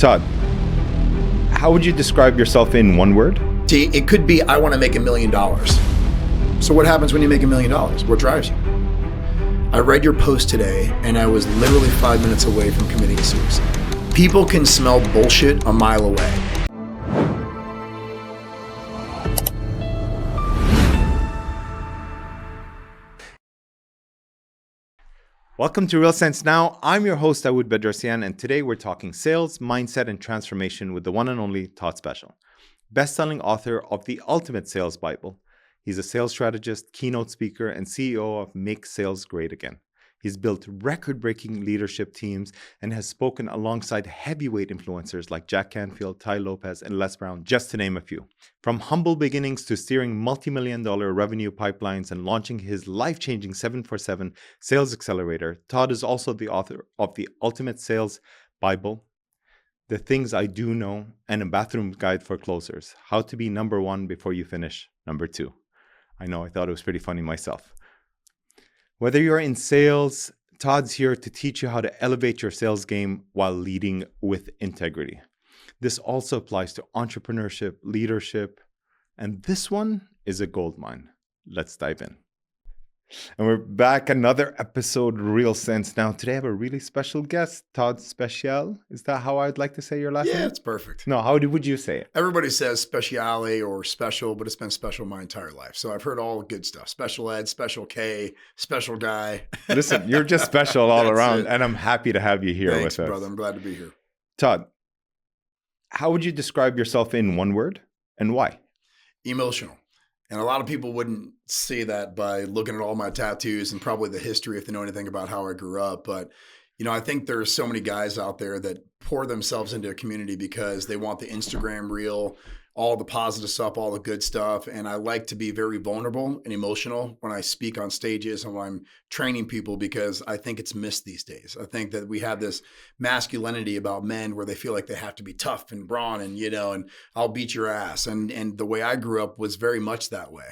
Todd, how would you describe yourself in one word? It could be, I want to make $1 million. So what happens when you make $1 million? What drives you? I read your post today and I was literally 5 minutes away from committing suicide. People can smell bullshit a mile away. Welcome to Real Sense Now. I'm your host, Dawood Bedrosian, and today we're talking sales, mindset, and transformation with the one and only Todd Speciale, best-selling author of The Ultimate Sales Bible. He's a sales strategist, keynote speaker, and CEO of Make Sales Great Again. He's built record-breaking leadership teams and has spoken alongside heavyweight influencers like Jack Canfield, Ty Lopez, and Les Brown, just to name a few. From humble beginnings to steering multi-million-dollar revenue pipelines and launching his life-changing 747 Sales Accelerator, Todd is also the author of The Ultimate Sales Bible, The Things I Do Know, and a bathroom guide for closers, How to Be Number One Before You Finish Number Two. I know, I thought it was pretty funny myself. Whether you're in sales, Todd's here to teach you how to elevate your sales game while leading with integrity. This also applies to entrepreneurship, leadership, and this one is a goldmine. Let's dive in. And we're back, another episode, Real Sense. Now, today I have a really special guest, Todd Speciale. Is that how I'd like to say your last name? Yeah, it's perfect. No, would you say it? Everybody says Speciale or special, but it's been special my entire life. So I've heard all good stuff. Special ed, special K, special guy. Listen, you're just special all around, it. and I'm happy to have you here Thanks, with us. brother. I'm glad to be here. Todd, how would you describe yourself in one word and why? Emotional. And a lot of people wouldn't see that by looking at all my tattoos and probably the history if they know anything about how I grew up. But, I think there's so many guys out there that pour themselves into a community because they want the Instagram reel, all the positive stuff, all the good stuff. And I like to be very vulnerable and emotional when I speak on stages and when I'm training people because I think it's missed these days. I think that we have this masculinity about men where they feel like they have to be tough and brawn and, and I'll beat your ass. And the way I grew up was very much that way.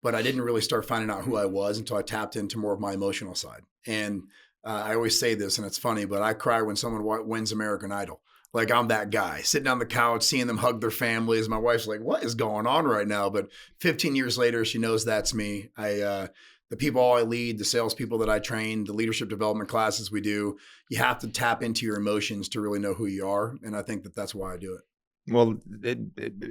But I didn't really start finding out who I was until I tapped into more of my emotional side. And I always say this, and it's funny, but I cry when someone wins American Idol. Like I'm that guy sitting on the couch, seeing them hug their families. My wife's like, what is going on right now? But 15 years later, she knows that's me. The people I lead, the salespeople that I train, the leadership development classes we do, you have to tap into your emotions to really know who you are. And I think that that's why I do it. Well,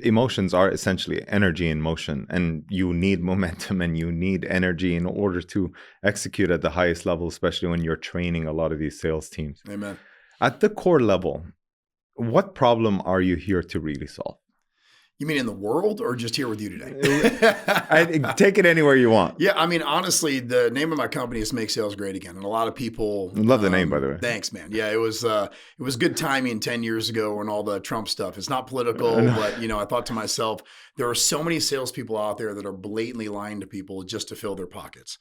emotions are essentially energy in motion, and you need momentum and you need energy in order to execute at the highest level, especially when you're training a lot of these sales teams. Amen. At the core level, what problem are you here to really solve? You mean in the world or just here with you today? Take it anywhere you want. Yeah, I mean, honestly, the name of my company is Make Sales Great Again. And a lot of people... Love the name, by the way. Thanks, man. Yeah, it was good timing 10 years ago and all the Trump stuff. It's not political, but, I thought to myself, there are so many salespeople out there that are blatantly lying to people just to fill their pockets.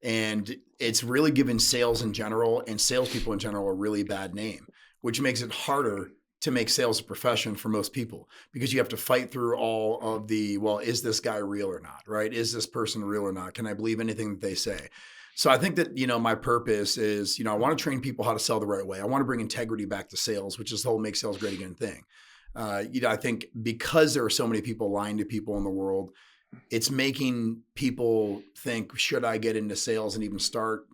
And it's really given sales in general and salespeople in general a really bad name, which makes it harder to make sales a profession for most people because you have to fight through all of the, well, is this guy real or not, right? Is this person real or not? Can I believe anything that they say? So I think that, my purpose is, I want to train people how to sell the right way. I want to bring integrity back to sales, which is the whole Make Sales Great Again thing. I think because there are so many people lying to people in the world, it's making people think, should I get into sales and even start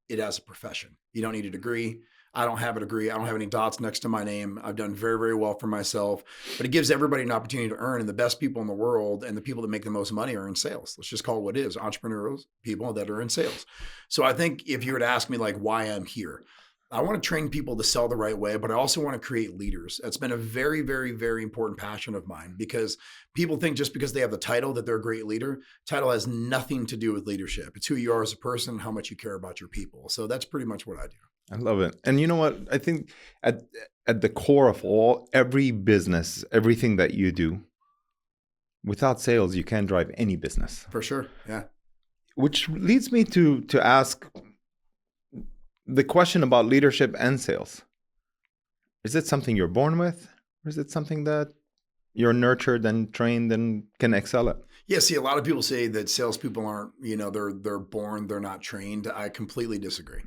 it as a profession? You don't need a degree. I don't have a degree. I don't have any dots next to my name. I've done very, very well for myself, but it gives everybody an opportunity to earn. And the best people in the world and the people that make the most money are in sales. Let's just call it what it is, entrepreneurs, people that are in sales. So I think if you were to ask me like why I'm here, I want to train people to sell the right way, but I also want to create leaders. That's been a very, very, very important passion of mine because people think just because they have the title that they're a great leader. Title has nothing to do with leadership. It's who you are as a person, how much you care about your people. So that's pretty much what I do. I love it. And you know what? I think at the core of every business, everything that you do, without sales, you can't drive any business. For sure. Yeah. Which leads me to ask the question about leadership and sales. Is it something you're born with? Or is it something that you're nurtured and trained and can excel at? Yeah, see, a lot of people say that salespeople aren't, they're born, they're not trained. I completely disagree.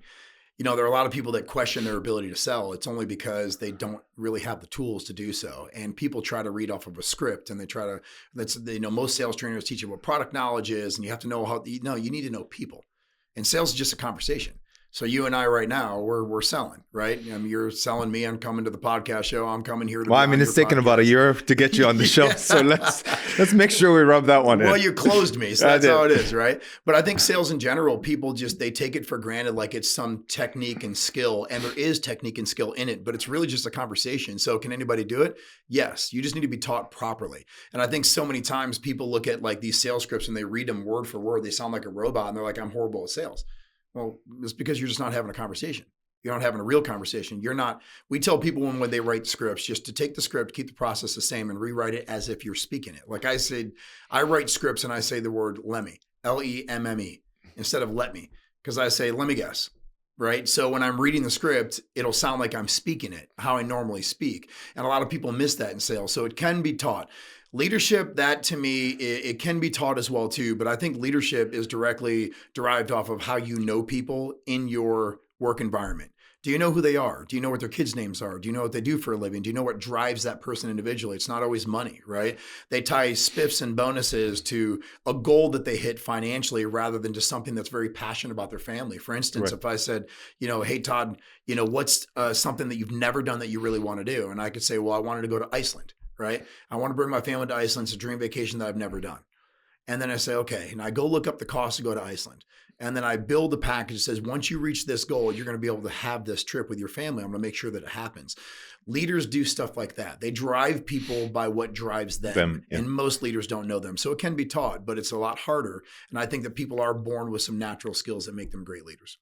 there are a lot of people that question their ability to sell. It's only because they don't really have the tools to do so. And people try to read off of a script, and they try to, most sales trainers teach you what product knowledge is, and you have to know you need to know people. And sales is just a conversation. So you and I right now, we're selling, right? You're selling me. I'm coming to the podcast show. I'm coming here to. Well, it's taken about a year to get you on the show. So let's make sure we rub that one in. Well, you closed me, so that's how it is, right? But I think sales in general, people they take it for granted like it's some technique and skill, and there is technique and skill in it, but it's really just a conversation. So can anybody do it? Yes. You just need to be taught properly. And I think so many times people look at like these sales scripts and they read them word for word. They sound like a robot, and they're like, I'm horrible at sales. Well, it's because you're just not having a conversation. You're not having a real conversation. We tell people when they write scripts, just to take the script, keep the process the same, and rewrite it as if you're speaking it. Like I said, I write scripts and I say the word lemme, Lemme, instead of let me, because I say, let me guess, right? So when I'm reading the script, it'll sound like I'm speaking it, how I normally speak. And a lot of people miss that in sales. So it can be taught. Leadership, that to me, it can be taught as well too, but I think leadership is directly derived off of how you know people in your work environment. Do you know who they are? Do you know what their kids' names are? Do you know what they do for a living? Do you know what drives that person individually? It's not always money, right? They tie spiffs and bonuses to a goal that they hit financially rather than just something that's very passionate about their family. For instance, If I said, hey, Todd, what's something that you've never done that you really want to do? And I could say, well, I wanted to go to Iceland. Right? I want to bring my family to Iceland. It's a dream vacation that I've never done. And then I say, okay. And I go look up the cost to go to Iceland. And then I build the package that says, once you reach this goal, you're going to be able to have this trip with your family. I'm going to make sure that it happens. Leaders do stuff like that. They drive people by what drives them. Yeah. And most leaders don't know them. So it can be taught, but it's a lot harder. And I think that people are born with some natural skills that make them great leaders.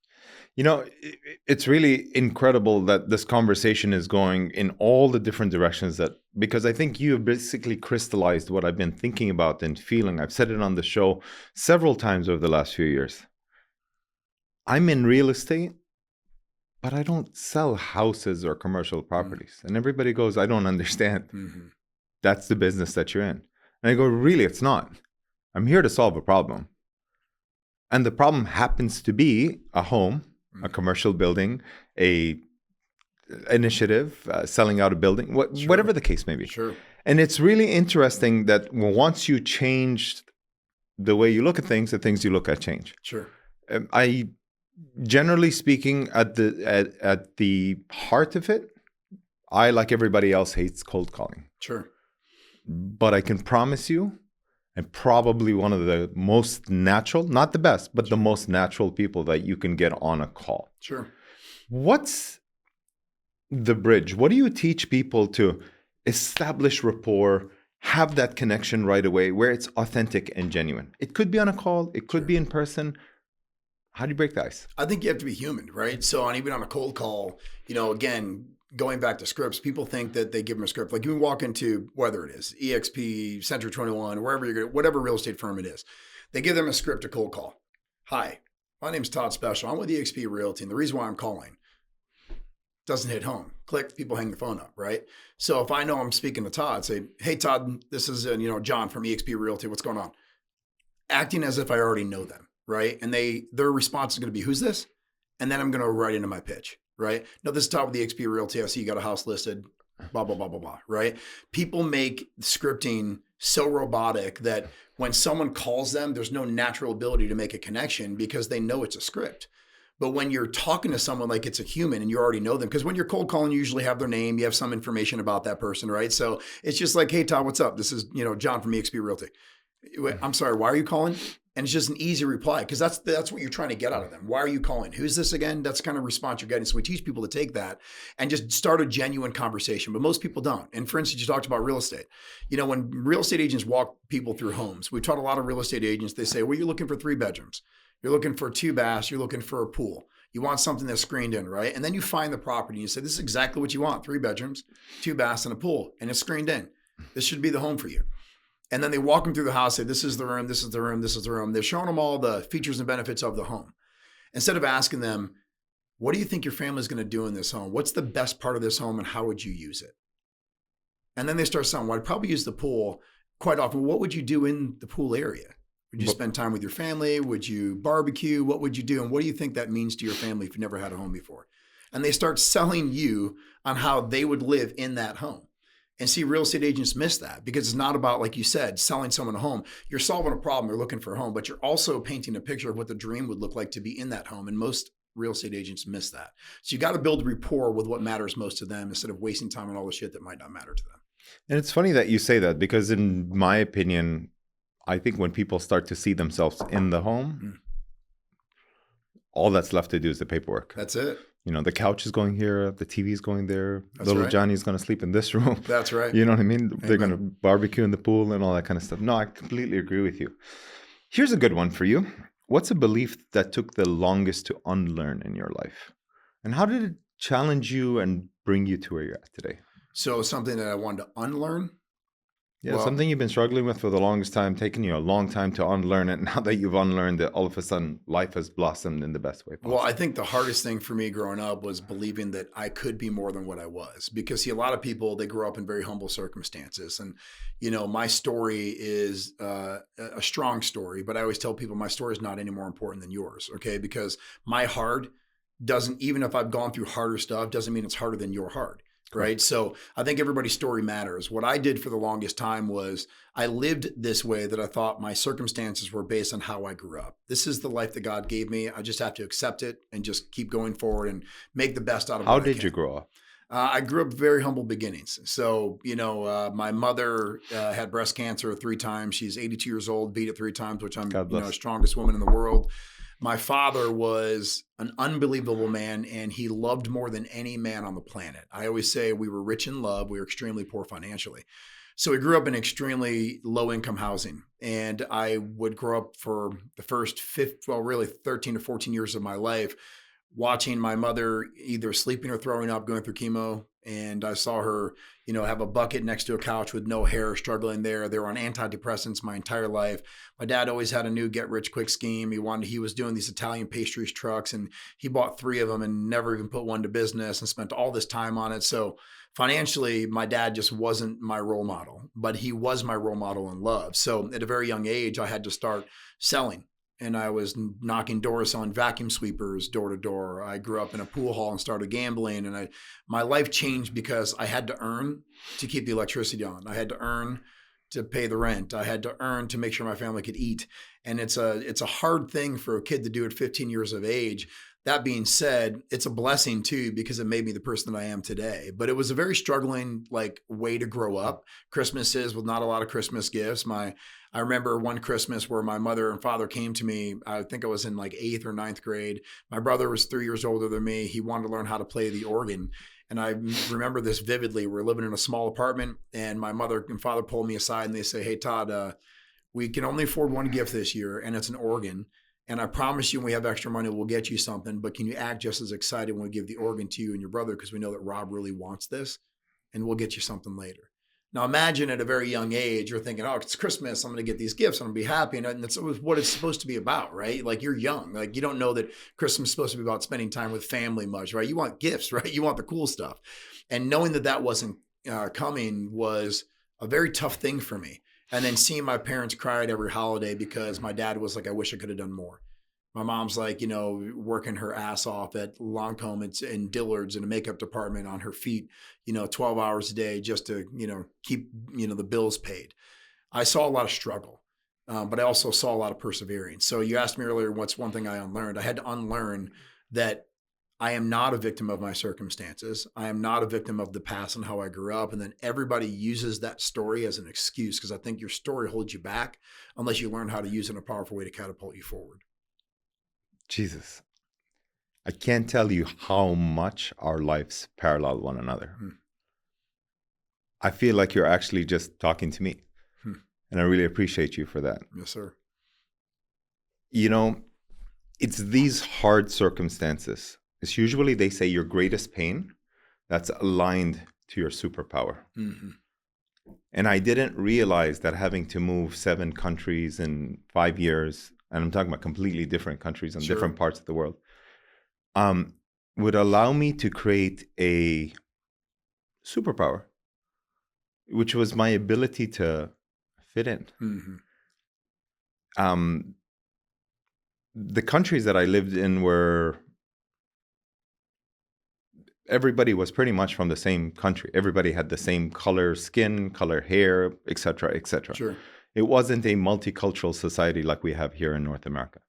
It's really incredible that this conversation is going in all the different directions because I think you have basically crystallized what I've been thinking about and feeling. I've said it on the show several times over the last few years. I'm in real estate, but I don't sell houses or commercial properties. And everybody goes, I don't understand. Mm-hmm. That's the business that you're in. And I go, really, it's not. I'm here to solve a problem. And the problem happens to be a home, a commercial building, a initiative, selling out a building, whatever the case may be. Sure. And it's really interesting that once you change the way you look at things, the things you look at change. Sure. I, generally speaking, at the heart of it, I, like everybody else, hates cold calling. Sure. But I can promise you, and probably one of the most natural, not the best, but the most natural people that you can get on a call. Sure. What's the bridge? What do you teach people to establish rapport, have that connection right away where it's authentic and genuine? It could be on a call. It could be in person. How do you break the ice? I think you have to be human, right? So even on a cold call, again, going back to scripts, people think that they give them a script. Like you walk into, whether it is EXP, Century 21, wherever you're going, whatever real estate firm it is, they give them a script to cold call. Hi, my name's Todd Speciale. I'm with EXP Realty. And the reason why I'm calling doesn't hit home. Click, people hang the phone up, right? So if I know I'm speaking to Todd, say, hey, Todd, this is, John from EXP Realty. What's going on? Acting as if I already know them, right? And their response is going to be, who's this? And then I'm going to write into my pitch. Right? No, this is Todd with the EXP Realty. I see you got a house listed, blah, blah, blah, blah, blah, right? People make scripting so robotic that when someone calls them, there's no natural ability to make a connection because they know it's a script. But when you're talking to someone like it's a human and you already know them, because when you're cold calling, you usually have their name, you have some information about that person, right? So it's just like, hey, Todd, what's up? This is, John from EXP Realty. I'm sorry, why are you calling? And it's just an easy reply because that's what you're trying to get out of them. Why are you calling? Who's this again? That's the kind of response you're getting. So we teach people to take that and just start a genuine conversation, but most people don't. And for instance, you talked about real estate. When real estate agents walk people through homes, we've taught a lot of real estate agents, they say, well, you're looking for 3 bedrooms. You're looking for 2 baths. You're looking for a pool. You want something that's screened in, right? And then you find the property and you say, this is exactly what you want. 3 bedrooms, 2 baths and a pool, and it's screened in. This should be the home for you. And then they walk them through the house, say, this is the room, this is the room, this is the room. They're showing them all the features and benefits of the home. Instead of asking them, what do you think your family's going to do in this home? What's the best part of this home and how would you use it? And then they start saying, well, I'd probably use the pool quite often. What would you do in the pool area? Would you spend time with your family? Would you barbecue? What would you do? And what do you think that means to your family if you've never had a home before? And they start selling you on how they would live in that home. And see, real estate agents miss that because it's not about, like you said, selling someone a home. You're solving a problem, you're looking for a home, but you're also painting a picture of what the dream would look like to be in that home. And most real estate agents miss that. So you got to build rapport with what matters most to them instead of wasting time on all the shit that might not matter to them. And it's funny that you say that because in my opinion, I think when people start to see themselves in the home, all that's left to do is the paperwork. That's it. You know, the couch is going here, the TV is going there, That's little right. Johnny's going to sleep in this room. That's right. You know what I mean? Amen. They're going to barbecue in the pool and all that kind of stuff. No, I completely agree with you. Here's a good one for you. What's a belief that took the longest to unlearn in your life? And how did it challenge you and bring you to where you're at today? So something that I wanted to unlearn. Yeah, something you've been struggling with for the longest time, taking you a long time to unlearn it. Now that you've unlearned it, all of a sudden life has blossomed in the best way possible. Well, I think the hardest thing for me growing up was believing that I could be more than what I was. Because see, a lot of people, they grow up in very humble circumstances. And, you know, my story is a strong story, but I always tell people my story is not any more important than yours, okay? Because my hard doesn't, even if I've gone through harder stuff, doesn't mean it's harder than your hard. Right. So I think everybody's story matters. What I did for the longest time was I lived this way that I thought my circumstances were based on how I grew up. This is the life that God gave me. I just have to accept it and just keep going forward and make the best out of it. How did you grow up? I grew up very humble beginnings. So, you know, my mother had breast cancer 3 times. She's 82 years old, beat it 3 times, which I'm, you know, strongest woman in the world. My father was an unbelievable man, and he loved more than any man on the planet. I always say we were rich in love. We were extremely poor financially. So we grew up in extremely low income housing. And I would grow up for the first 13 to 14 years of my life, watching my mother either sleeping or throwing up, going through chemo. And I saw her, you know, have a bucket next to a couch with no hair, struggling there. They were on antidepressants my entire life. My dad always had a new get rich quick scheme. He was doing these Italian pastries trucks, and he bought 3 of them and never even put one to business and spent all this time on it. So financially, my dad just wasn't my role model, but he was my role model in love. So at a very young age, I had to start selling. And I was knocking doors on vacuum sweepers door to door. I grew up in a pool hall and started gambling. And my life changed because I had to earn to keep the electricity on. I had to earn to pay the rent. I had to earn to make sure my family could eat. And it's a hard thing for a kid to do at 15 years of age. That being said, it's a blessing too, because it made me the person that I am today. But it was a very struggling way to grow up. Christmases with not a lot of Christmas gifts. I remember one Christmas where my mother and father came to me. I think I was in 8th or 9th grade. My brother was 3 years older than me. He wanted to learn how to play the organ. And I remember this vividly. We're living in a small apartment, and my mother and father pulled me aside and they say, "Hey, Todd, we can only afford one gift this year, and it's an organ. And I promise you, when we have extra money, we'll get you something. But can you act just as excited when we give the organ to you and your brother? Because we know that Rob really wants this, and we'll get you something later." Now, imagine at a very young age, you're thinking, "Oh, it's Christmas. I'm going to get these gifts. I'm going to be happy." And that's what it's supposed to be about, right? Like, you're young. Like, you don't know that Christmas is supposed to be about spending time with family much, right? You want gifts, right? You want the cool stuff. And knowing that wasn't coming was a very tough thing for me. And then seeing my parents cry at every holiday because my dad was like, "I wish I could have done more." My mom's working her ass off at Lancome and Dillard's in a makeup department on her feet, 12 hours a day just to, keep, the bills paid. I saw a lot of struggle, but I also saw a lot of perseverance. So you asked me earlier, what's one thing I unlearned? I had to unlearn that I am not a victim of my circumstances. I am not a victim of the past and how I grew up. And then everybody uses that story as an excuse because I think your story holds you back unless you learn how to use it in a powerful way to catapult you forward. Jesus, I can't tell you how much our lives parallel one another. I feel like you're actually just talking to me. And I really appreciate you for that. Yes, sir. It's these hard circumstances. It's usually, they say, your greatest pain that's aligned to your superpower. Mm-hmm. And I didn't realize that having to move 7 countries in 5 years, and I'm talking about completely different countries in different parts of the world, would allow me to create a superpower, which was my ability to fit in. Mm-hmm. the countries that I lived in were, everybody was pretty much from the same country. Everybody had the same color skin, color hair, etc., etc. Sure. It wasn't a multicultural society like we have here in North America.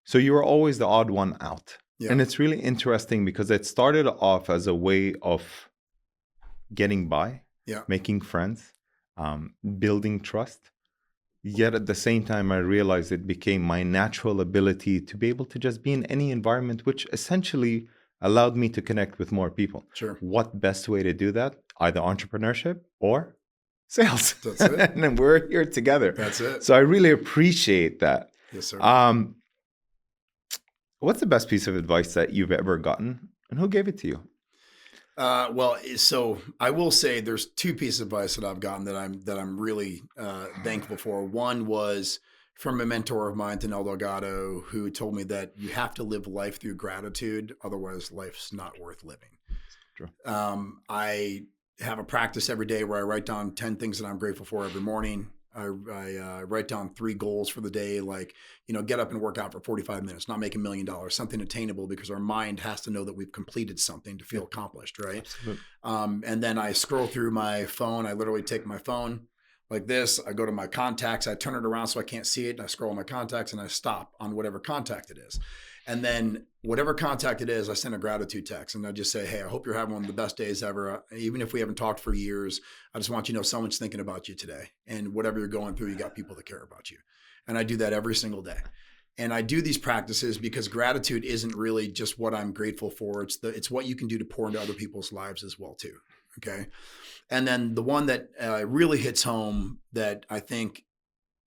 So you were always the odd one out. Yeah. And it's really interesting because it started off as a way of getting by, making friends, building trust. Yet at the same time, I realized it became my natural ability to be able to just be in any environment, which essentially allowed me to connect with more people. Sure. What best way to do that? Either entrepreneurship or sales. That's it. And then we're here together. That's it. So I really appreciate that. Yes, sir. What's the best piece of advice that you've ever gotten, and who gave it to you? Well, so I will say there's two pieces of advice that I've gotten that I'm really thankful for. One was from a mentor of mine, Tanel Delgado, who told me that you have to live life through gratitude, otherwise life's not worth living. True. I have a practice every day where I write down 10 things that I'm grateful for every morning. I write down 3 goals for the day, like, get up and work out for 45 minutes, not make $1 million, something attainable, because our mind has to know that we've completed something to feel accomplished, right? Absolutely. And then I scroll through my phone. I literally take my phone like this. I go to my contacts. I turn it around so I can't see it. And I scroll my contacts and I stop on whatever contact it is. And then whatever contact it is, I send a gratitude text and I just say, hey, I hope you're having one of the best days ever. Even if we haven't talked for years, I just want you to know someone's thinking about you today. And whatever you're going through, you got people that care about you. And I do that every single day. And I do these practices because gratitude isn't really just what I'm grateful for. It's what you can do to pour into other people's lives as well too. Okay. And then the one that really hits home that I think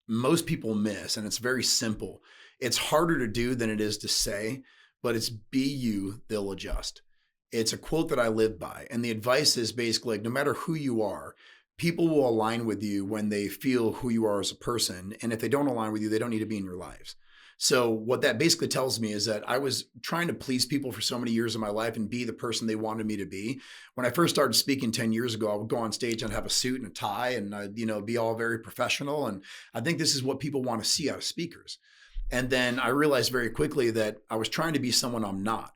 most people miss, and it's very simple. It's harder to do than it is to say, but it's be you, they'll adjust. It's a quote that I live by. And the advice is basically like, no matter who you are, people will align with you when they feel who you are as a person. And if they don't align with you, they don't need to be in your lives. So what that basically tells me is that I was trying to please people for so many years of my life and be the person they wanted me to be. When I first started speaking 10 years ago, I would go on stage and have a suit and a tie and I'd, be all very professional. And I think this is what people want to see out of speakers. And then I realized very quickly that I was trying to be someone I'm not.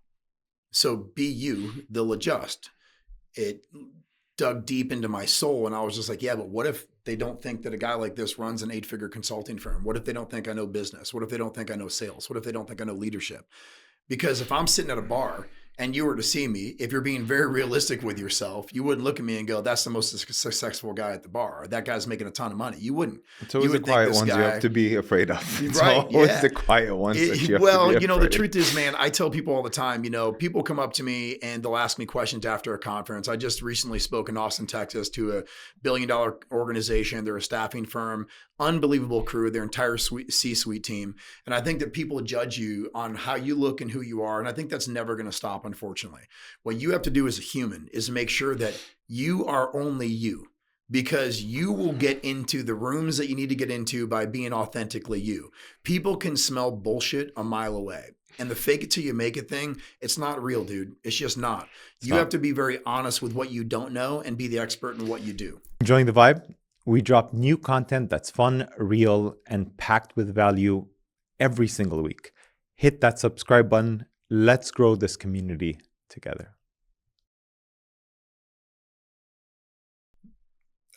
So be you, they'll adjust. It dug deep into my soul. And I was just like, yeah, but what if they don't think that a guy like this runs an 8-figure consulting firm? What if they don't think I know business? What if they don't think I know sales? What if they don't think I know leadership? Because if I'm sitting at a bar and you were to see me, if you're being very realistic with yourself, you wouldn't look at me and go, that's the most successful guy at the bar. Or that guy's making a ton of money. You wouldn't. It's always the quiet ones you have to be afraid of. It's right, always the quiet ones that you have to be afraid. The truth is, man, I tell people all the time, people come up to me and they'll ask me questions after a conference. I just recently spoke in Austin, Texas to a $1 billion organization. They're a staffing firm, unbelievable crew, their entire C-suite team. And I think that people judge you on how you look and who you are. And I think that's never going to stop, unfortunately. What you have to do as a human is make sure that you are only you, because you will get into the rooms that you need to get into by being authentically you. People can smell bullshit a mile away. And the fake it till you make it thing, it's not real, dude. It's just not. You have to be very honest with what you don't know and be the expert in what you do. Enjoying the vibe? We drop new content that's fun, real, and packed with value every single week. Hit that subscribe button. Let's grow this community together.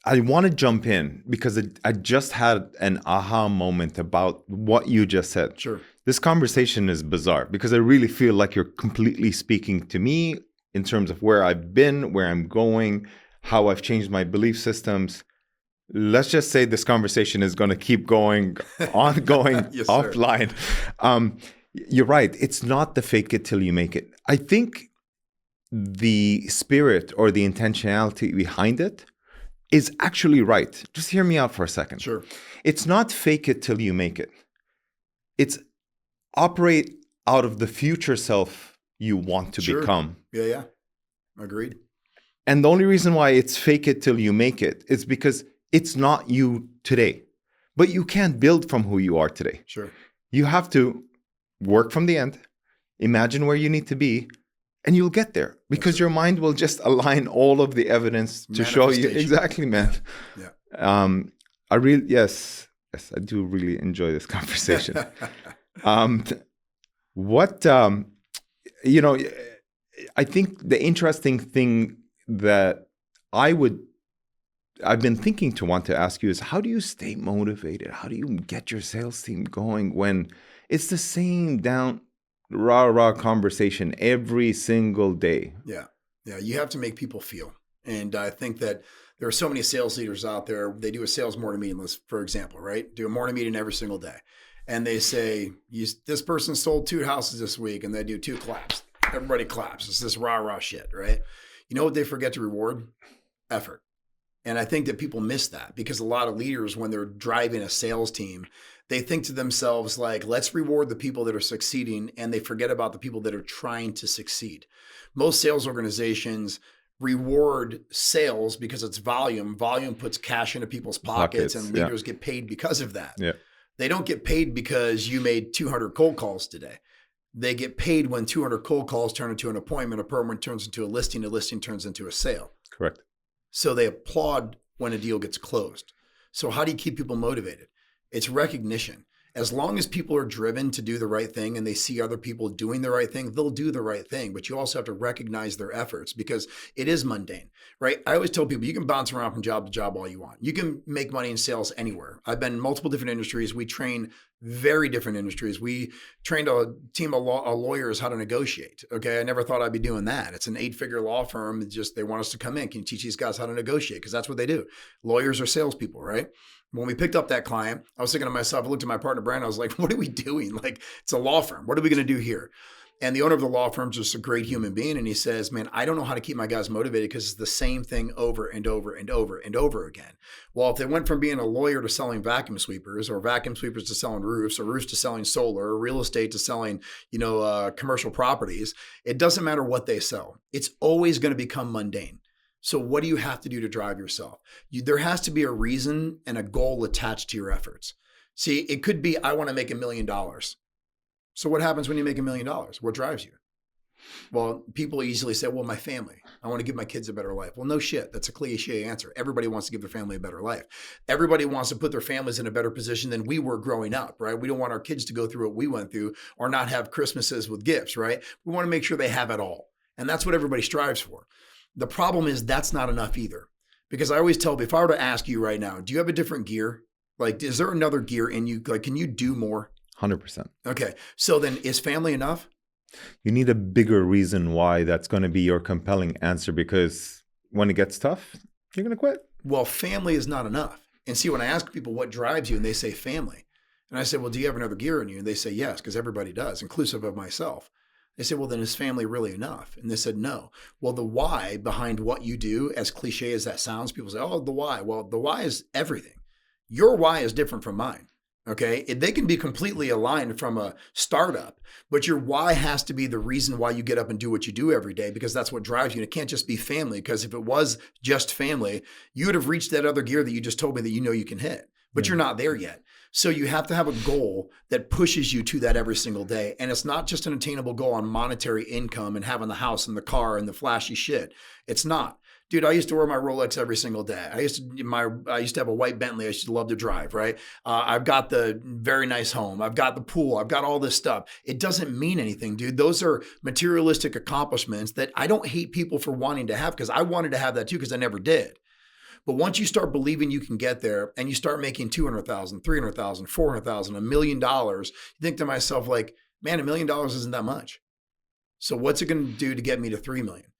I want to jump in because I just had an aha moment about what you just said. Sure. This conversation is bizarre because I really feel like you're completely speaking to me in terms of where I've been, where I'm going, how I've changed my belief systems. Let's just say this conversation is going to keep going, ongoing, yes, offline. You're right. It's not the fake it till you make it. I think the spirit or the intentionality behind it is actually right. Just hear me out for a second. Sure. It's not fake it till you make it. It's operate out of the future self you want to become. Yeah. Agreed. And the only reason why it's fake it till you make it is because it's not you today. But you can't build from who you are today. Sure. You have to work from the end, imagine where you need to be, and you'll get there because your mind will just align all of the evidence to show you. Exactly, man. Yeah. Yes. Yes, I do really enjoy this conversation. um, what you know, I think the interesting thing that I've been thinking to want to ask you is, how do you stay motivated? How do you get your sales team going when it's the same down rah conversation every single day? Yeah. Yeah. You have to make people feel. And I think that there are so many sales leaders out there. They do a sales morning meeting list, for example, right? Do a morning meeting every single day. And they say, this person sold 2 houses this week, and they do 2 claps. Everybody claps. It's this rah shit, right? You know what they forget to reward? Effort. And I think that people miss that because a lot of leaders, when they're driving a sales team, they think to themselves like, let's reward the people that are succeeding, and they forget about the people that are trying to succeed. Most sales organizations reward sales because it's volume. Volume puts cash into people's pockets and leaders get paid because of that. Yeah. They don't get paid because you made 200 cold calls today. They get paid when 200 cold calls turn into an appointment, appointment turns into a listing turns into a sale. Correct. So they applaud when a deal gets closed. So how do you keep people motivated? It's recognition. As long as people are driven to do the right thing and they see other people doing the right thing, they'll do the right thing. But you also have to recognize their efforts because it is mundane, right? I always tell people you can bounce around from job to job all you want. You can make money in sales anywhere. I've been in multiple different industries. We train very different industries. We trained a team of lawyers how to negotiate. Okay. I never thought I'd be doing that. It's an 8-figure law firm. It's just, they want us to come in. Can you teach these guys how to negotiate? Because that's what they do. Lawyers are salespeople, right? When we picked up that client, I was thinking to myself, I looked at my partner, Brian, I was like, what are we doing? Like, it's a law firm. What are we going to do here? And the owner of the law firm is just a great human being. And he says, man, I don't know how to keep my guys motivated because it's the same thing over and over and over and over again. Well, if they went from being a lawyer to selling vacuum sweepers, or vacuum sweepers to selling roofs, or roofs to selling solar, or real estate to selling, commercial properties, it doesn't matter what they sell. It's always going to become mundane. So what do you have to do to drive yourself? There has to be a reason and a goal attached to your efforts. See, it could be, I want to make $1 million. So what happens when you make $1 million? What drives you? Well, people easily say, well, my family. I want to give my kids a better life. Well, no shit. That's a cliche answer. Everybody wants to give their family a better life. Everybody wants to put their families in a better position than we were growing up, right? We don't want our kids to go through what we went through or not have Christmases with gifts, right? We want to make sure they have it all. And that's what everybody strives for. The problem is that's not enough either. Because I always tell, if I were to ask you right now, do you have a different gear? Like, is there another gear in you? Like, can you do more? 100%. Okay. So then is family enough? You need a bigger reason why that's going to be your compelling answer, because when it gets tough, you're going to quit. Well, family is not enough. And see, when I ask people what drives you and they say family, and I say, well, do you have another gear in you? And they say, yes, because everybody does, inclusive of myself. They said, well, then is family really enough? And they said, no. Well, the why behind what you do, as cliche as that sounds, people say, oh, the why. Well, the why is everything. Your why is different from mine. Okay. They can be completely aligned from a startup, but your why has to be the reason why you get up and do what you do every day, because that's what drives you. And it can't just be family, because if it was just family, you would have reached that other gear that you just told me that you can hit, but you're not there yet. So you have to have a goal that pushes you to that every single day. And it's not just an attainable goal on monetary income and having the house and the car and the flashy shit. It's not. Dude, I used to wear my Rolex every single day. I used to have a white Bentley I used to love to drive, right? I've got the very nice home. I've got the pool. I've got all this stuff. It doesn't mean anything, dude. Those are materialistic accomplishments that I don't hate people for wanting to have, because I wanted to have that too, because I never did. But once you start believing you can get there and you start making $200,000, $300,000, $400,000, $1 million, you think to myself like, man, $1 million isn't that much. So what's it going to do to get me to 3 million?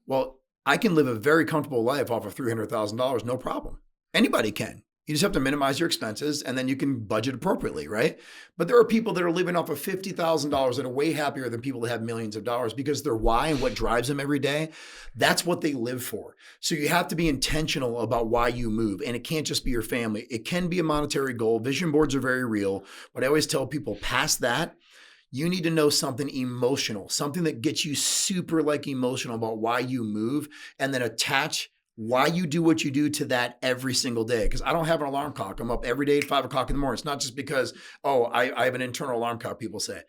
Well, I can live a very comfortable life off of $300,000, no problem. Anybody can. You just have to minimize your expenses, and then you can budget appropriately, right? But there are people that are living off of $50,000 that are way happier than people that have millions of dollars, because their why and what drives them every day, that's what they live for. So you have to be intentional about why you move, and it can't just be your family. It can be a monetary goal. Vision boards are very real, but I always tell people, past that, you need to know something emotional, something that gets you super emotional about why you move, and then attach why you do what you do to that every single day. Because I don't have an alarm clock. I'm up every day at 5 o'clock in the morning. It's not just because, I have an internal alarm clock, people say.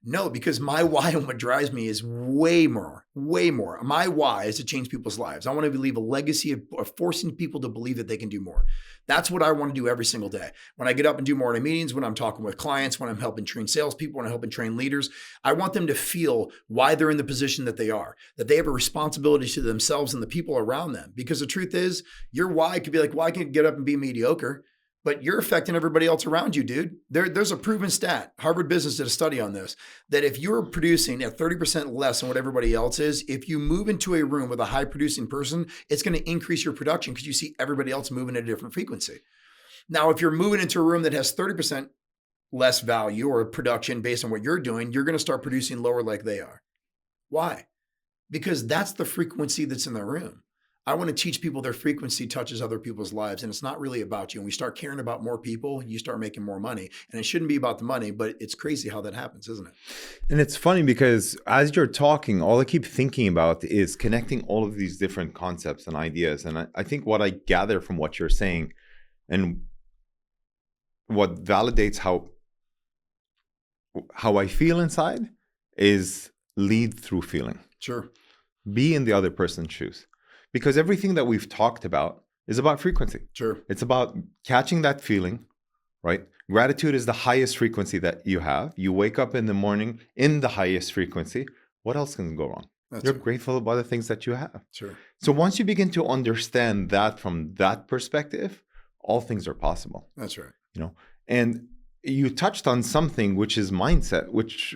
No, because my why and what drives me is way more. My why is to change people's lives. I want to leave a legacy of forcing people to believe that they can do more. That's what I want to do every single day. When I get up and do morning meetings, when I'm talking with clients, when I'm helping train salespeople, when I'm helping train leaders, I want them to feel why they're in the position that they are, that they have a responsibility to themselves and the people around them. Because the truth is, your why could be like, well, I can get up and be mediocre. But you're affecting everybody else around you, dude. There's a proven stat. Harvard Business did a study on this, that if you're producing at 30% less than what everybody else is, if you move into a room with a high producing person, it's going to increase your production because you see everybody else moving at a different frequency. Now, if you're moving into a room that has 30% less value or production based on what you're doing, you're going to start producing lower like they are. Why? Because that's the frequency that's in the room. I want to teach people their frequency touches other people's lives, and it's not really about you. When we start caring about more people, you start making more money. And it shouldn't be about the money, but it's crazy how that happens, isn't it? And it's funny because as you're talking, all I keep thinking about is connecting all of these different concepts and ideas. And I think what I gather from what you're saying and what validates how I feel inside is lead through feeling. Sure. Be in the other person's shoes. Because everything that we've talked about is about frequency. Sure. It's about catching that feeling, right? Gratitude is the highest frequency that you have. You wake up in the morning in the highest frequency. What else can go wrong? You're grateful about the things that you have. Sure. So once you begin to understand that from that perspective, all things are possible. That's right. You know, and you touched on something which is mindset, which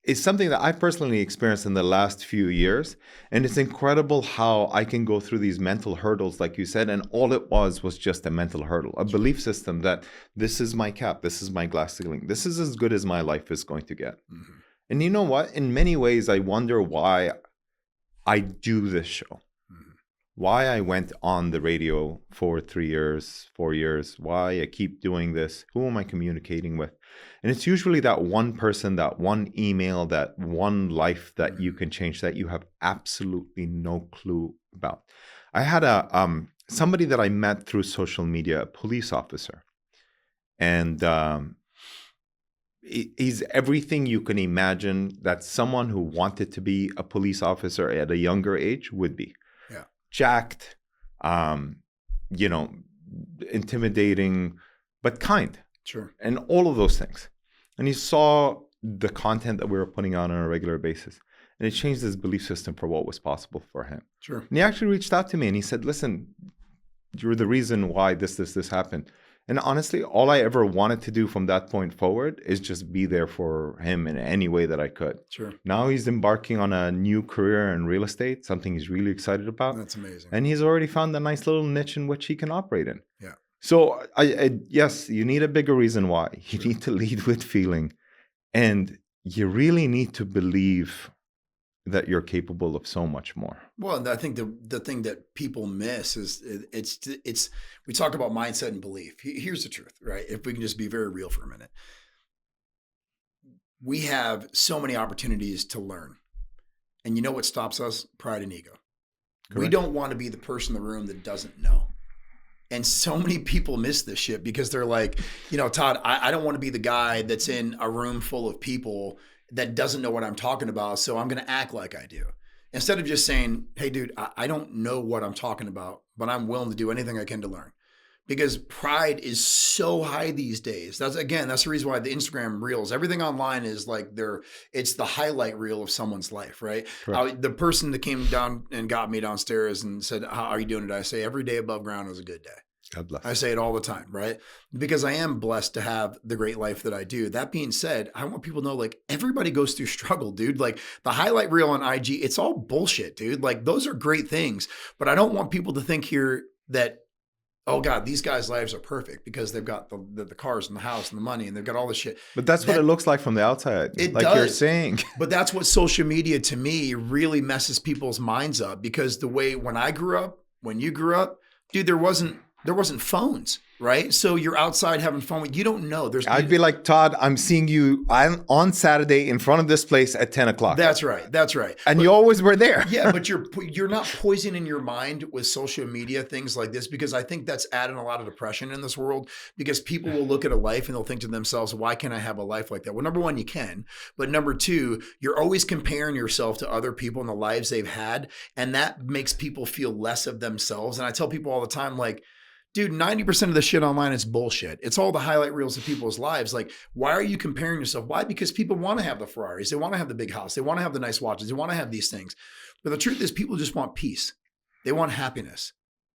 is something that I've personally experienced in the last few years. And it's incredible how I can go through these mental hurdles, like you said, and all it was just a mental hurdle, a belief system that this is my cap, this is my glass ceiling, this is as good as my life is going to get. Mm-hmm. And you know what? In many ways, I wonder why I do this show. Why I went on the radio for 3 years, 4 years, why I keep doing this, who am I communicating with? And it's usually that one person, that one email, that one life that you can change that you have absolutely no clue about. I had somebody that I met through social media, a police officer. And he's everything you can imagine that someone who wanted to be a police officer at a younger age would be. Jacked, intimidating, but kind. Sure. And all of those things. And he saw the content that we were putting on a regular basis. And it changed his belief system for what was possible for him. Sure. And he actually reached out to me and he said, listen, you're the reason why this happened. And honestly, all I ever wanted to do from that point forward is just be there for him in any way that I could. Sure. Now he's embarking on a new career in real estate, something he's really excited about. That's amazing. And he's already found a nice little niche in which he can operate in. Yeah. So yes, you need a bigger reason why. You need to lead with feeling. And you really need to believe that you're capable of so much more. Well, and I think the thing that people miss is it's we talk about mindset and belief. Here's the truth, right? If we can just be very real for a minute. We have so many opportunities to learn. And you know what stops us? Pride and ego. Correct. We don't want to be the person in the room that doesn't know. And so many people miss this shit because they're like, Todd, I don't want to be the guy that's in a room full of people that doesn't know what I'm talking about, so I'm going to act like I do. Instead of just saying, hey, dude, I don't know what I'm talking about, but I'm willing to do anything I can to learn. Because pride is so high these days. That's the reason why the Instagram reels, everything online is like it's the highlight reel of someone's life, right? The person that came down and got me downstairs and said, how are you doing today? I say, every day above ground is a good day. God bless. I say it all the time, right? Because I am blessed to have the great life that I do. That being said, I want people to know, like, everybody goes through struggle, dude. Like the highlight reel on IG, it's all bullshit, dude. Like those are great things, but I don't want people to think here that, oh God, these guys' lives are perfect because they've got the cars and the house and the money and they've got all this shit. But that's what it looks like from the outside. It like does. You're saying. But that's what social media to me really messes people's minds up because the way when I grew up, when you grew up, dude, there wasn't phones, right? So you're outside having fun. You don't know. I'd be like, Todd, I'm seeing you on Saturday in front of this place at 10 o'clock. That's right. That's right. And you always were there. Yeah, but you're not poisoning your mind with social media, things like this, because I think that's adding a lot of depression in this world, because people will look at a life and they'll think to themselves, why can't I have a life like that? Well, number one, you can. But number two, you're always comparing yourself to other people and the lives they've had. And that makes people feel less of themselves. And I tell people all the time, like, dude, 90% of the shit online is bullshit. It's all the highlight reels of people's lives. Like, why are you comparing yourself? Why? Because people want to have the Ferraris. They want to have the big house. They want to have the nice watches. They want to have these things. But the truth is, people just want peace. They want happiness.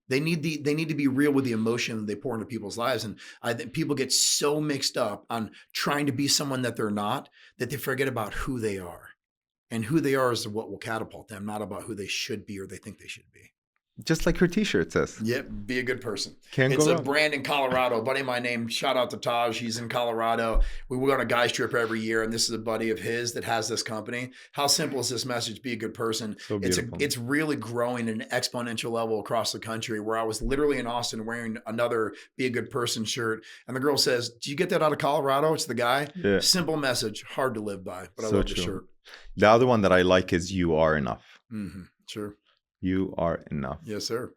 They need to be real with the emotion they pour into people's lives. And I think people get so mixed up on trying to be someone that they're not, that they forget about who they are. And who they are is what will catapult them, not about who they should be or they think they should be. Just like your t-shirt says. Yep, be a good person. It's a brand in Colorado. A buddy of mine named, shout out to Taj, he's in Colorado. We go on a guy's trip every year, and this is a buddy of his that has this company. How simple is this message? Be a good person. So beautiful. It's really growing at an exponential level across the country, where I was literally in Austin wearing another Be a Good Person shirt. And the girl says, do you get that out of Colorado? It's the guy. Yeah. Simple message, hard to live by, but I love the shirt. The other one that I like is you are enough. Mm-hmm. Sure. You are enough. Yes, sir.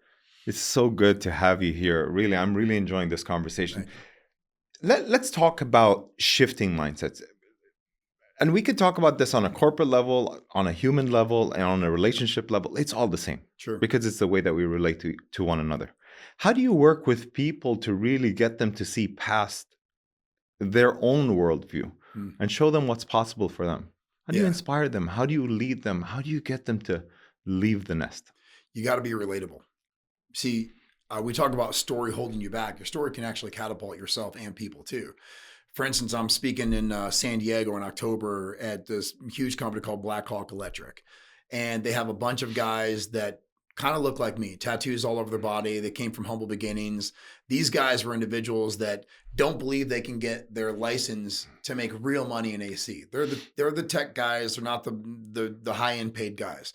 It's so good to have you here. Really, I'm really enjoying this conversation. Let's talk about shifting mindsets. And we could talk about this on a corporate level, on a human level, and on a relationship level. It's all the same. Sure. Because it's the way that we relate to one another. How do you work with people to really get them to see past their own worldview and show them what's possible for them? How do you inspire them? How do you lead them? How do you get them to leave the nest? You got to be relatable. See, we talk about story holding you back. Your story can actually catapult yourself and people too. For instance, I'm speaking in San Diego in October at this huge company called Black Hawk Electric. And they have a bunch of guys that kind of look like me, tattoos all over their body. They came from humble beginnings. These guys were individuals that don't believe they can get their license to make real money in AC. They're the tech guys. They're not the high-end paid guys.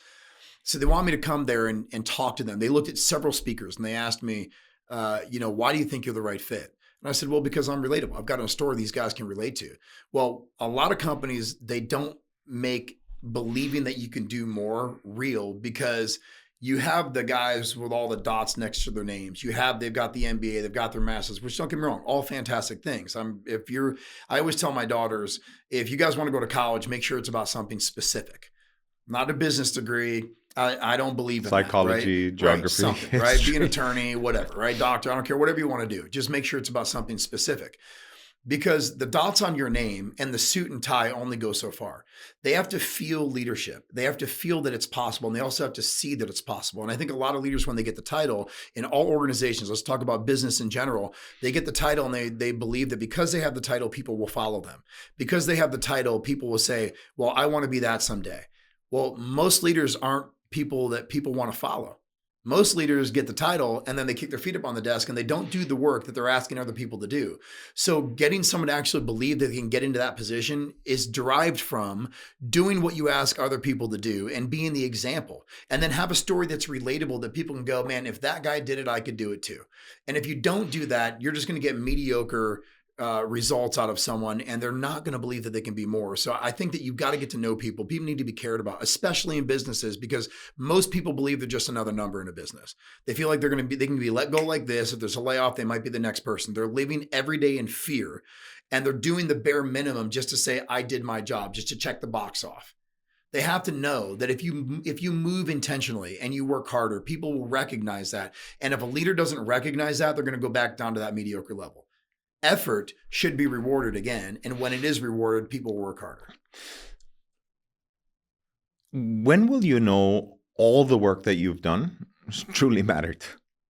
So they want me to come there and talk to them. They looked at several speakers and they asked me, why do you think you're the right fit? And I said, well, because I'm relatable. I've got a story these guys can relate to. Well, a lot of companies, they don't make believing that you can do more real, because you have the guys with all the dots next to their names. They've got the MBA, they've got their masters, which, don't get me wrong, all fantastic things. I always tell my daughters, if you guys want to go to college, make sure it's about something specific, not a business degree. I don't believe in psychology, that, right? geography, something, right? Be an attorney, whatever, right? Doctor, I don't care, whatever you want to do. Just make sure it's about something specific, because the dots on your name and the suit and tie only go so far. They have to feel leadership. They have to feel that it's possible, and they also have to see that it's possible. And I think a lot of leaders, when they get the title in all organizations, let's talk about business in general, they get the title and they believe that because they have the title, people will follow them. Because they have the title, people will say, well, I want to be that someday. Well, most leaders aren't people that people want to follow. Most leaders get the title and then they kick their feet up on the desk and they don't do the work that they're asking other people to do. So getting someone to actually believe that they can get into that position is derived from doing what you ask other people to do and being the example. And then have a story that's relatable, that people can go, man, if that guy did it, I could do it too. And if you don't do that, you're just going to get mediocre results out of someone, and they're not going to believe that they can be more. So I think that you've got to get to know people. People need to be cared about, especially in businesses, because most people believe they're just another number in a business. They feel like they can be let go like this. If there's a layoff, they might be the next person. They're living every day in fear, and they're doing the bare minimum just to say, I did my job, just to check the box off. They have to know that if you move intentionally and you work harder, people will recognize that. And if a leader doesn't recognize that, they're going to go back down to that mediocre level. Effort should be rewarded again. And when it is rewarded, people work harder. When will you know all the work that you've done truly mattered?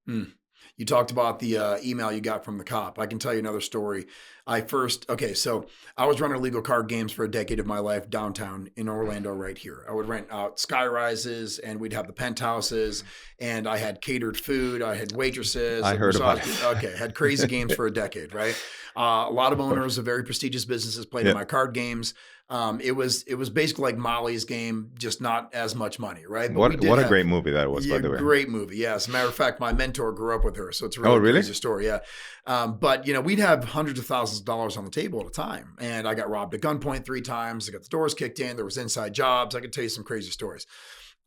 You talked about the email you got from the cop. I can tell you another story. So I was running illegal card games for a decade of my life downtown in Orlando right here. I would rent out sky rises and we'd have the penthouses, and I had catered food. I had waitresses. I heard about it. Okay, had crazy games for a decade, right? A lot of owners of very prestigious businesses played in my card games. It was basically like Molly's Game, just not as much money, right? But What a great movie that was, by the way. Great movie, yeah. As a matter of fact, my mentor grew up with her, so it's a Oh, really really? crazy story, yeah. But we'd have hundreds of thousands of dollars on the table at a time, and I got robbed at gunpoint 3 times. I got the doors kicked in. There was inside jobs. I could tell you some crazy stories.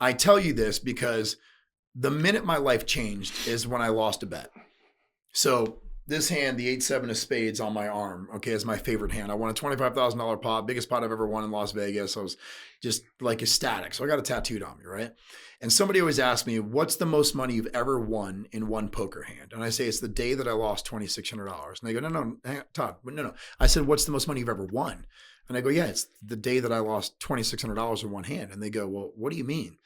I tell you this because the minute my life changed is when I lost a bet. So this hand, the 8-7 of spades on my arm, okay, is my favorite hand. I won a $25,000 pot, biggest pot I've ever won in Las Vegas. I was just like ecstatic. So I got it tattooed on me, right? And somebody always asks me, what's the most money you've ever won in one poker hand? And I say, it's the day that I lost $2,600. And they go, no, Todd, no. I said, what's the most money you've ever won? And I go, yeah, it's the day that I lost $2,600 in one hand. And they go, well, what do you mean?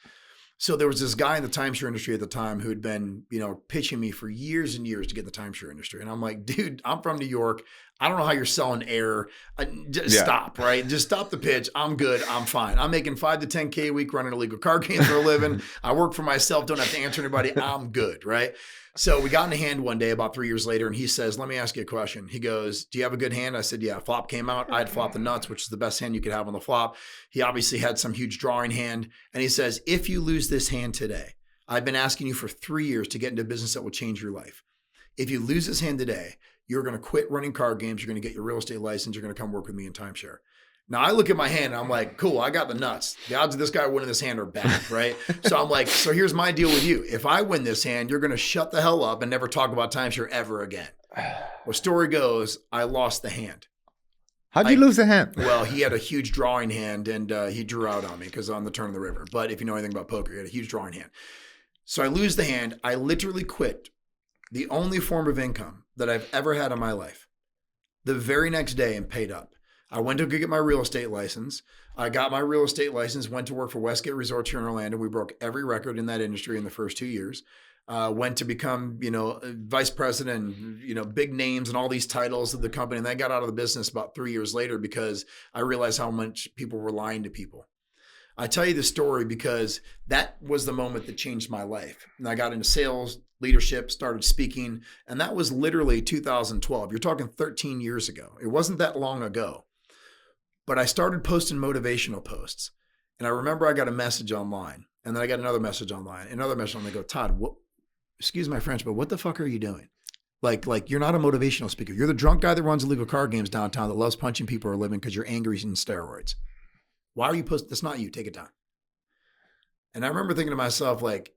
So there was this guy in the timeshare industry at the time who had been, pitching me for years and years to get in the timeshare industry. And I'm like, dude, I'm from New York. I don't know how you're selling air. Stop, right? Just stop the pitch. I'm good. I'm fine. I'm making 5 to 10K a week running illegal card games for a living. I work for myself. Don't have to answer anybody. I'm good, right? So we got in a hand one day about 3 years later, and he says, let me ask you a question. He goes, do you have a good hand? I said, yeah. Flop came out. I'd flopped the nuts, which is the best hand you could have on the flop. He obviously had some huge drawing hand. And he says, if you lose this hand today, I've been asking you for 3 years to get into a business that will change your life. If you lose this hand today, you're going to quit running card games. You're going to get your real estate license. You're going to come work with me in timeshare. Now I look at my hand and I'm like, cool, I got the nuts. The odds of this guy winning this hand are bad, right? So I'm like, so here's my deal with you. If I win this hand, you're going to shut the hell up and never talk about timeshare ever again. Well, story goes, I lost the hand. How'd you lose the hand? Well, he had a huge drawing hand and he drew out on me because on the turn of the river. But if you know anything about poker, he had a huge drawing hand. So I lose the hand. I literally quit the only form of income that I've ever had in my life the very next day and paid up. I went to go get my real estate license. I got my real estate license, went to work for Westgate Resorts here in Orlando. We broke every record in that industry in the first 2 years. Went to become, vice president, big names and all these titles of the company. And I got out of the business about 3 years later because I realized how much people were lying to people. I tell you the story because that was the moment that changed my life. And I got into sales, leadership, started speaking. And that was literally 2012. You're talking 13 years ago. It wasn't that long ago. But I started posting motivational posts. And I remember I got a message online. And then I got another message online. Another message online. They go, Todd, excuse my French, but what the fuck are you doing? Like you're not a motivational speaker. You're the drunk guy that runs illegal card games downtown that loves punching people for a living because you're angry and steroids. Why are you posting? That's not you. Take it down. And I remember thinking to myself, like,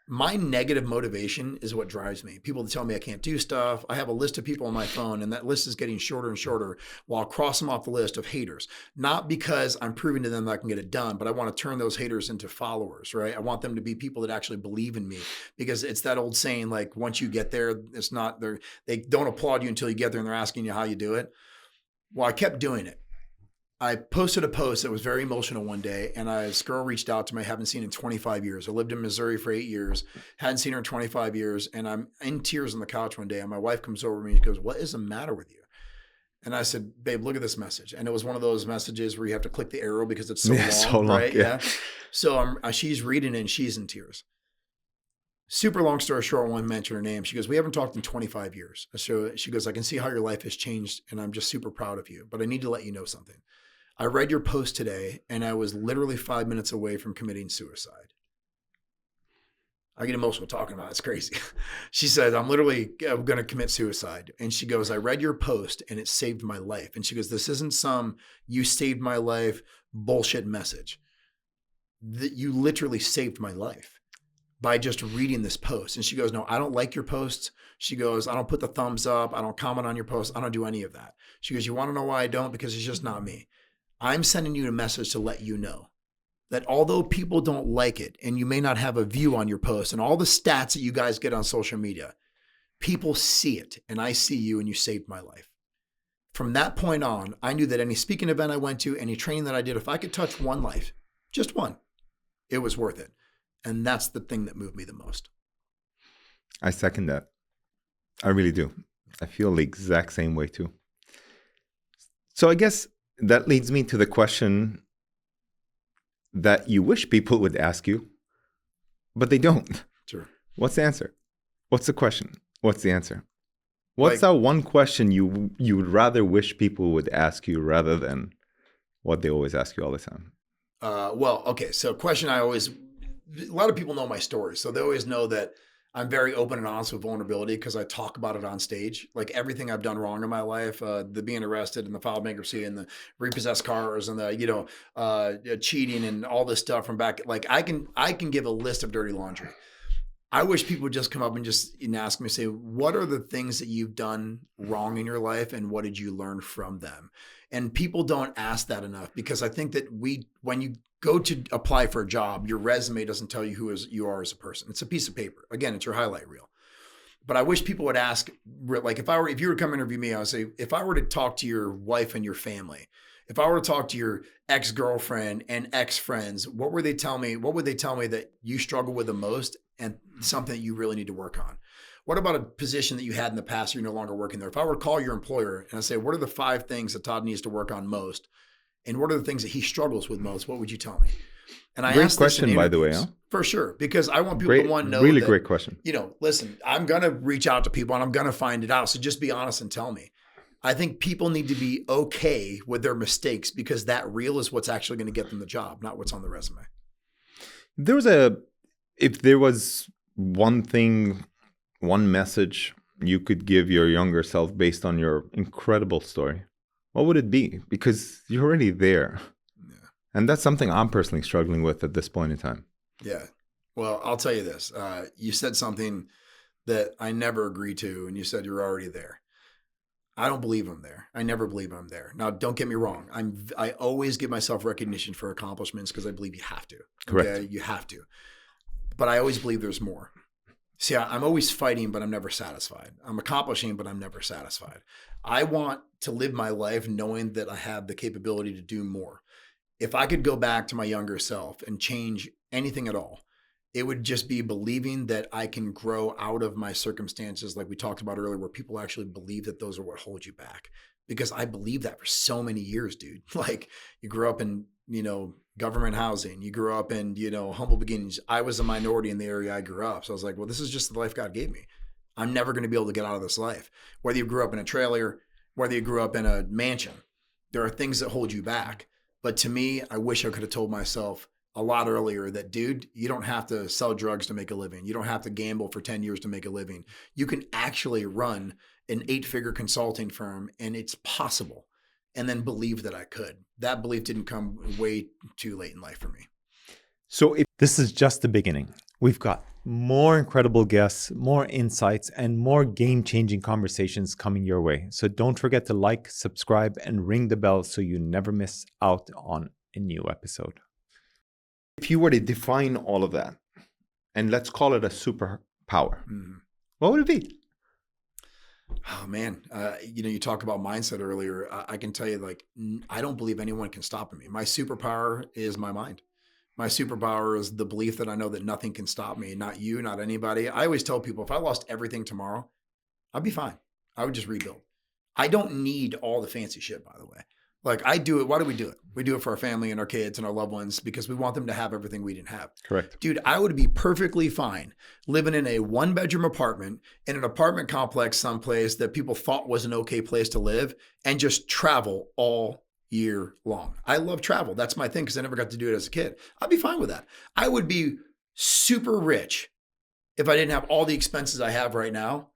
my negative motivation is what drives me. People tell me I can't do stuff. I have a list of people on my phone, and that list is getting shorter and shorter while crossing off the list of haters. Not because I'm proving to them that I can get it done, but I want to turn those haters into followers, right? I want them to be people that actually believe in me because it's that old saying, like, once you get there, they don't applaud you until you get there and they're asking you how you do it. Well, I kept doing it. I posted a post that was very emotional one day, and this girl reached out to me I haven't seen in 25 years. I lived in Missouri for 8 years, hadn't seen her in 25 years, and I'm in tears on the couch one day, and my wife comes over to me and she goes, what is the matter with you? And I said, babe, look at this message. And it was one of those messages where you have to click the arrow because it's so long, right? Yeah. So she's reading it, and she's in tears. Super long story short, I won't mention her name. She goes, we haven't talked in 25 years. So she goes, I can see how your life has changed, and I'm just super proud of you, but I need to let you know something. I read your post today, and I was literally 5 minutes away from committing suicide. I get emotional talking about it. It's crazy. She said, I'm literally going to commit suicide. And she goes, I read your post, and it saved my life. And she goes, this isn't some you saved my life bullshit message. You literally saved my life by just reading this post. And she goes, no, I don't like your posts. She goes, I don't put the thumbs up. I don't comment on your posts. I don't do any of that. She goes, you want to know why I don't? Because it's just not me. I'm sending you a message to let you know that although people don't like it and you may not have a view on your post and all the stats that you guys get on social media, people see it, and I see you, and you saved my life. From that point on, I knew that any speaking event I went to, any training that I did, if I could touch one life, just one, it was worth it. And that's the thing that moved me the most. I second that. I really do. I feel the exact same way too. So I guess that leads me to the question that you wish people would ask you, but they don't. Sure. What's the answer? What's the question? What's the answer? What's that one question you would rather wish people would ask you rather than what they always ask you all the time? Well, okay. So question a lot of people know my story. So they always know that I'm very open and honest with vulnerability because I talk about it on stage. Like everything I've done wrong in my life, the being arrested and the filed bankruptcy and the repossessed cars and the, cheating and all this stuff from back. Like I can give a list of dirty laundry. I wish people would just come up and just ask me, say, what are the things that you've done wrong in your life and what did you learn from them? And people don't ask that enough because I think that when you go to apply for a job, your resume doesn't tell you who you are as a person. It's a piece of paper. Again, it's your highlight reel. But I wish people would ask, like if you were to come interview me, I would say, if I were to talk to your wife and your family, if I were to talk to your ex-girlfriend and ex-friends, what would they tell me that you struggle with the most and something that you really need to work on? What about a position that you had in the past, you're no longer working there? If I were to call your employer and I say, what are the 5 things that Todd needs to work on most? And what are the things that he struggles with most? What would you tell me? And I Great question, by the way. Huh? For sure. Because I want people to know really that, great question. Listen, I'm going to reach out to people and I'm going to find it out. So just be honest and tell me. I think people need to be okay with their mistakes because that real is what's actually going to get them the job, not what's on the resume. If there was one thing, one message you could give your younger self based on your incredible story, what would it be? Because you're already there. Yeah. And that's something I'm personally struggling with at this point in time. Yeah. Well, I'll tell you this. You said something that I never agree to, and you said you're already there. I don't believe I'm there. I never believe I'm there. Now, don't get me wrong. I always give myself recognition for accomplishments because I believe you have to. Correct. Okay? You have to. But I always believe there's more. See, I'm always fighting, but I'm never satisfied. I'm accomplishing, but I'm never satisfied. I want to live my life knowing that I have the capability to do more. If I could go back to my younger self and change anything at all, it would just be believing that I can grow out of my circumstances like we talked about earlier, where people actually believe that those are what hold you back. Because I believed that for so many years, dude. Like you grew up in, government housing. You grew up in, humble beginnings. I was a minority in the area I grew up. So I was like, well, this is just the life God gave me. I'm never going to be able to get out of this life. Whether you grew up in a trailer, whether you grew up in a mansion, there are things that hold you back. But to me, I wish I could have told myself a lot earlier that, dude, you don't have to sell drugs to make a living. You don't have to gamble for 10 years to make a living. You can actually run an 8-figure consulting firm and it's possible. And then believe that I could. That belief didn't come way too late in life for me. So this is just the beginning. We've got more incredible guests, more insights, and more game-changing conversations coming your way. So don't forget to like, subscribe, and ring the bell so you never miss out on a new episode. If you were to define all of that, and let's call it a superpower, what would it be? Oh man, you talk about mindset earlier. I can tell you, I don't believe anyone can stop me. My superpower is my mind. My superpower is the belief that I know that nothing can stop me, not you, not anybody. I always tell people if I lost everything tomorrow, I'd be fine. I would just rebuild. I don't need all the fancy shit, by the way. I do it. Why do we do it? We do it for our family and our kids and our loved ones because we want them to have everything we didn't have. Correct. Dude, I would be perfectly fine living in a 1-bedroom apartment in an apartment complex someplace that people thought was an okay place to live and just travel all year long. I love travel. That's my thing because I never got to do it as a kid. I'd be fine with that. I would be super rich if I didn't have all the expenses I have right now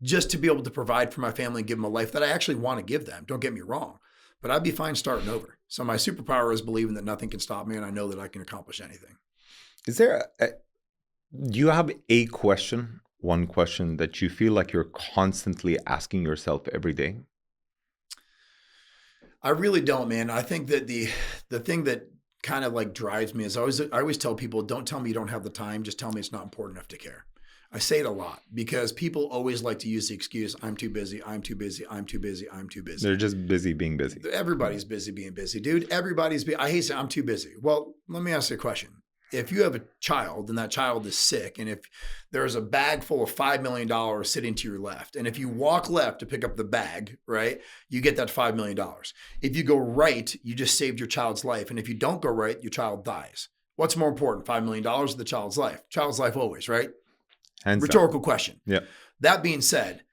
just to be able to provide for my family and give them a life that I actually want to give them. Don't get me wrong. But I'd be fine starting over. So my superpower is believing that nothing can stop me and I know that I can accomplish anything. Is there do you have one question that you feel like you're constantly asking yourself every day? I really don't, man. I think that the thing that kind of drives me is I always tell people, don't tell me you don't have the time. Just tell me it's not important enough to care. I say it a lot because people always like to use the excuse, I'm too busy, I'm too busy, I'm too busy, I'm too busy. They're just busy being busy. Everybody's busy being busy, dude. I hate saying I'm too busy. Well, let me ask you a question. If you have a child and that child is sick, and if there's a bag full of $5 million sitting to your left, and if you walk left to pick up the bag, right, you get that $5 million. If you go right, you just saved your child's life. And if you don't go right, your child dies. What's more important, $5 million or the child's life? Child's life always, right? Rhetorical question. Yeah. That being said,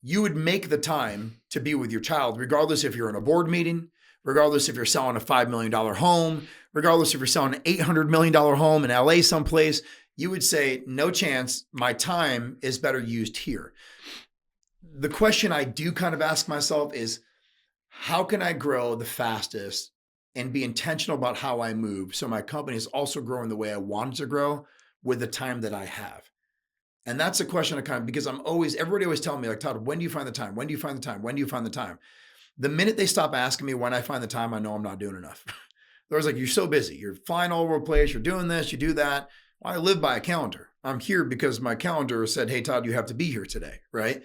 you would make the time to be with your child, regardless if you're in a board meeting, regardless if you're selling a $5 million home, regardless if you're selling an $800 million home in LA someplace, you would say, no chance, my time is better used here. The question I do kind of ask myself is, how can I grow the fastest and be intentional about how I move so my company is also growing the way I want it to grow with the time that I have? And that's a question I kind of, because everybody always telling me like, Todd, when do you find the time? When do you find the time? When do you find the time? The minute they stop asking me when I find the time, I know I'm not doing enough. They're always like, you're so busy. You're flying all over the place. You're doing this, you do that. Well, I live by a calendar. I'm here because my calendar said, hey, Todd, you have to be here today, right?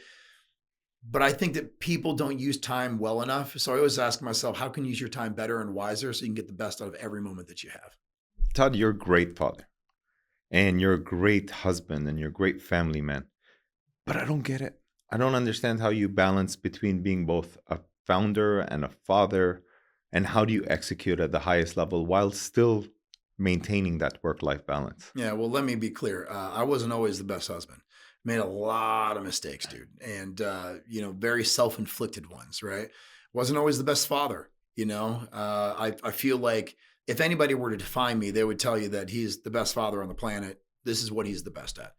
But I think that people don't use time well enough. So I always ask myself, how can you use your time better and wiser so you can get the best out of every moment that you have? Todd, you're a great father and you're a great husband and you're a great family man. But I don't get it. I don't understand how you balance between being both a founder and a father, and how do you execute at the highest level while still maintaining that work-life balance? Yeah, well, let me be clear. I wasn't always the best husband. Made a lot of mistakes, dude, and very self-inflicted ones. Right? Wasn't always the best father. I feel like if anybody were to define me, they would tell you that he's the best father on the planet. This is what he's the best at.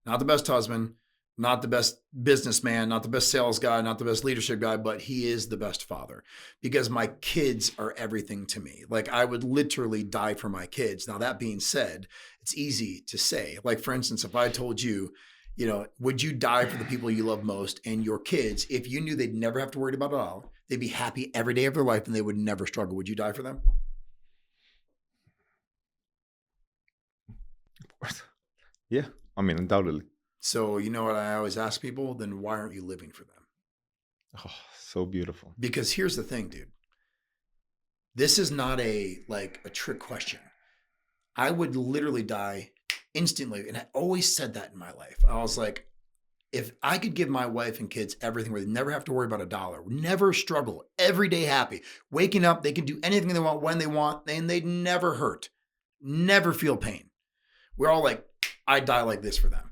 Not the best husband, not the best businessman, not the best sales guy, not the best leadership guy, but he is the best father because my kids are everything to me. Like I would literally die for my kids. Now, that being said, it's easy to say. Like, for instance, if I told you, would you die for the people you love most and your kids, if you knew they'd never have to worry about it all, they'd be happy every day of their life and they would never struggle, would you die for them? Of course. Yeah, I mean, undoubtedly. So you know what I always ask people? Then why aren't you living for them? Oh, so beautiful. Because here's the thing, dude. This is not a trick question. I would literally die instantly. And I always said that in my life. I was like, if I could give my wife and kids everything where they never have to worry about a dollar, never struggle, every day happy, waking up, they can do anything they want when they want, and they'd never hurt, never feel pain. We're all like, I'd die like this for them.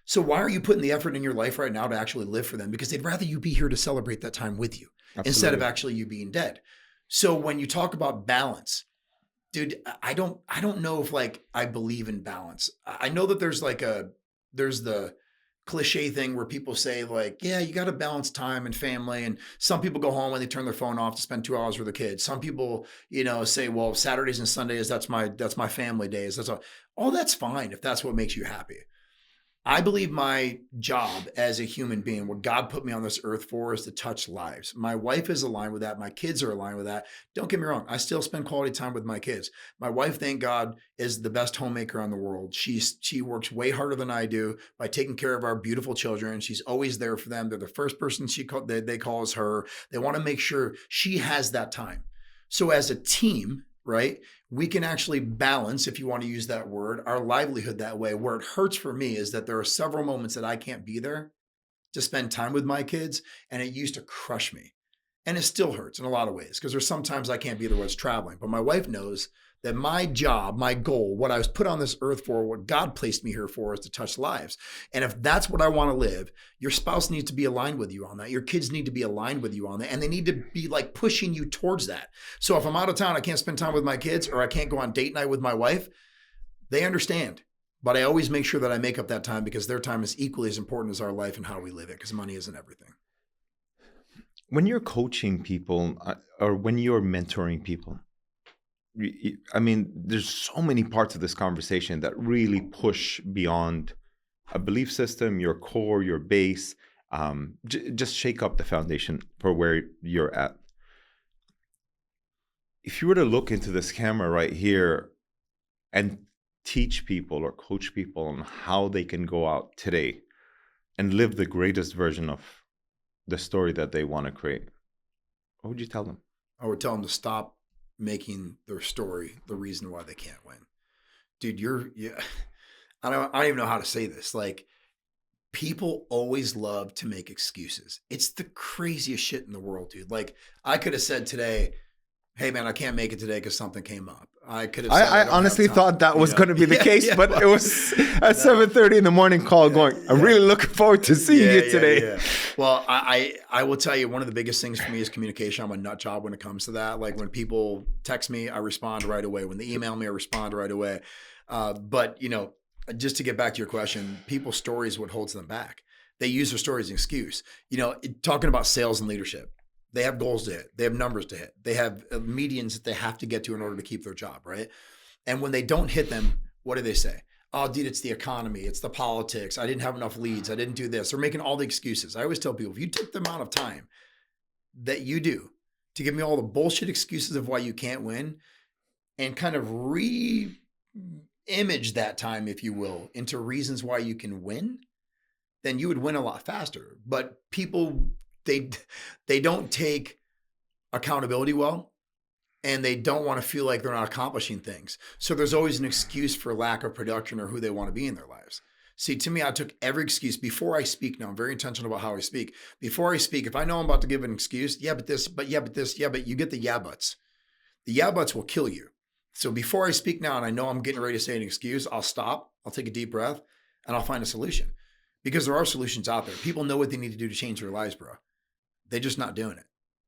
So why are you putting the effort in your life right now to actually live for them? Because they'd rather you be here to celebrate that time with you. Absolutely. Instead of actually you being dead. So when you talk about balance, dude, I don't know if I believe in balance. I know that there's the cliche thing where people say yeah, you got to balance time and family. And some people go home and they turn their phone off to spend 2 hours with their kids. Some people, say, well, Saturdays and Sundays, that's my family days. That's all that's fine if that's what makes you happy. I believe my job as a human being, what God put me on this earth for, is to touch lives. My wife is aligned with that. My kids are aligned with that. Don't get me wrong. I still spend quality time with my kids. My wife, thank God, is the best homemaker in the world. She works way harder than I do by taking care of our beautiful children. She's always there for them. They're the first person they call is her. They want to make sure she has that time. So as a team, right, we can actually balance, if you want to use that word, our livelihood that way. Where it hurts for me is that there are several moments that I can't be there to spend time with my kids, and it used to crush me. And it still hurts in a lot of ways because there's sometimes I can't be there when it's traveling. But my wife knows that my job, my goal, what I was put on this earth for, what God placed me here for, is to touch lives. And if that's what I want to live, your spouse needs to be aligned with you on that. Your kids need to be aligned with you on that. And they need to be pushing you towards that. So if I'm out of town, I can't spend time with my kids, or I can't go on date night with my wife, they understand. But I always make sure that I make up that time because their time is equally as important as our life and how we live it, because money isn't everything. When you're coaching people or when you're mentoring people, I mean, there's so many parts of this conversation that really push beyond a belief system, your core, your base, just shake up the foundation for where you're at. If you were to look into this camera right here and teach people or coach people on how they can go out today and live the greatest version of the story that they want to create, what would you tell them? I would tell them to stop making their story the reason why they can't win. Dude, I don't even know how to say this. People always love to make excuses. It's the craziest shit in the world, dude. I could have said today, Hey man, I can't make it today because something came up. I could have said I honestly thought that was going to be the case, but it was at 7:30 in the morning call going, I'm really looking forward to seeing you today. Yeah. Well, I will tell you, one of the biggest things for me is communication. I'm a nut job when it comes to that. Like when people text me, I respond right away. When they email me, I respond right away. But just to get back to your question, people's stories, what holds them back. They use their story as an excuse. Talking about sales and leadership. They have goals to hit. They have numbers to hit. They have medians that they have to get to in order to keep their job, right? And when they don't hit them, what do they say? Oh, dude, it's the economy. It's the politics. I didn't have enough leads. I didn't do this. They're making all the excuses. I always tell people, if you take the amount of time that you do to give me all the bullshit excuses of why you can't win and kind of re-image that time, if you will, into reasons why you can win, then you would win a lot faster. But people... They don't take accountability well, and they don't want to feel like they're not accomplishing things. So there's always an excuse for lack of production or who they want to be in their lives. See, to me, I took every excuse before I speak. Now I'm very intentional about how I speak. Before I speak, if I know I'm about to give an excuse, but you get the yeah buts. The yeah buts will kill you. So before I speak now, and I know I'm getting ready to say an excuse, I'll stop, I'll take a deep breath, and I'll find a solution. Because there are solutions out there. People know what they need to do to change their lives, bro. They're just not doing it.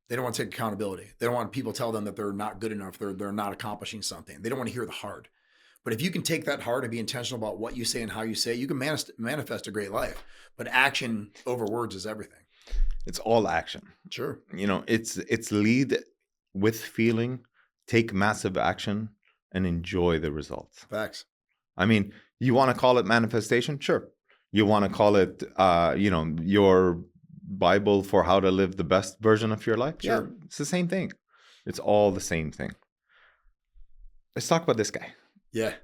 They don't want to take accountability. They don't want people to tell them that they're not good enough. They're not accomplishing something. They don't want to hear the hard. But if you can take that hard and be intentional about what you say and how you say it, you can manifest a great life. But action over words is everything. It's all action. Sure. It's lead with feeling, take massive action, and enjoy the results. Facts. I mean, you want to call it manifestation? Sure. You want to call it, your Bible for how to live the best version of your life? Sure. Yeah, it's the same thing. It's all the same thing. Let's talk about this guy. Yeah.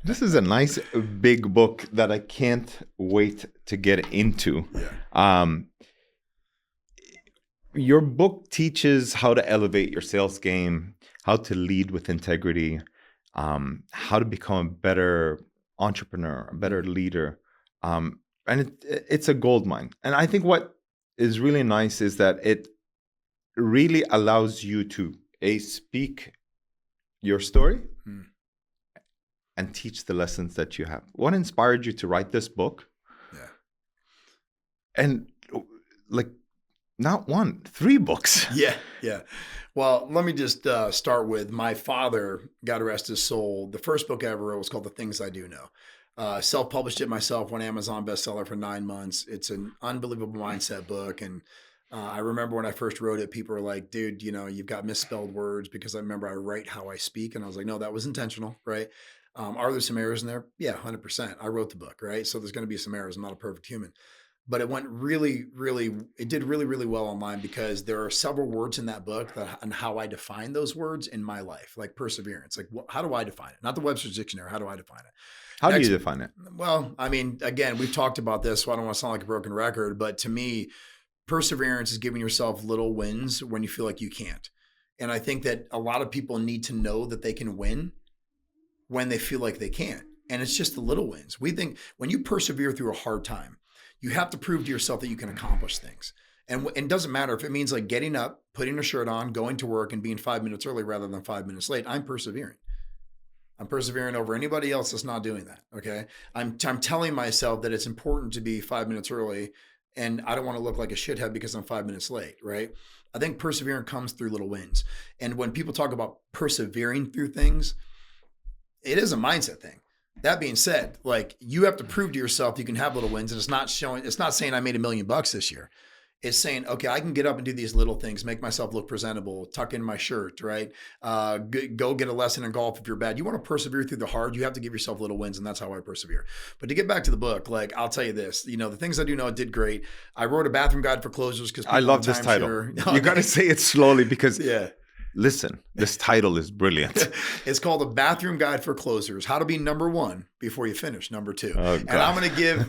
This is a nice big book that I can't wait to get into. Yeah. Your book teaches how to elevate your sales game, how to lead with integrity, how to become a better entrepreneur, a better leader. And it's a gold mine. And I think what is really nice is that it really allows you to speak your story and teach the lessons that you have. What inspired you to write this book? Yeah. And not one, 3 books. Yeah. Well, let me just start with my father, God rest his soul. The first book I ever wrote was called The Things I Do Know. Self-published it myself, won Amazon bestseller for 9 months. It's an unbelievable mindset book. And I remember when I first wrote it, people were like, dude, you've got misspelled words, because I remember I write how I speak. And I was like, no, that was intentional, right? Are there some errors in there? Yeah, 100%. I wrote the book, right? So there's going to be some errors. I'm not a perfect human. But it went it did really, really well online, because there are several words in that book and how I define those words in my life, like perseverance. Like, how do I define it? Not the Webster's Dictionary. How do I define it? How do you define it? Well, I mean, again, we've talked about this, so I don't want to sound like a broken record, but to me, perseverance is giving yourself little wins when you feel like you can't. And I think that a lot of people need to know that they can win when they feel like they can't. And it's just the little wins. We think when you persevere through a hard time, you have to prove to yourself that you can accomplish things. And it doesn't matter if it means like getting up, putting a shirt on, going to work, and being 5 minutes early rather than 5 minutes late. I'm persevering. I'm persevering over anybody else that's not doing that. Okay. I'm telling myself that it's important to be 5 minutes early, and I don't want to look like a shithead because I'm 5 minutes late. Right. I think perseverance comes through little wins. And when people talk about persevering through things, it is a mindset thing. That being said, like, you have to prove to yourself you can have little wins, and it's not saying I made $1 million this year. It's saying, okay, I can get up and do these little things, make myself look presentable, tuck in my shirt, right? Go get a lesson in golf if you're bad. You want to persevere through the hard, you have to give yourself little wins, and that's how I persevere. But to get back to the book, like, I'll tell you this, The Things I Do Know, it did great. I wrote a bathroom guide for closers because I love this title. You got to say it slowly because listen, this title is brilliant. It's called A Bathroom Guide for Closers, How to Be Number 1 Before You Finish Number 2. Oh, and I'm going to give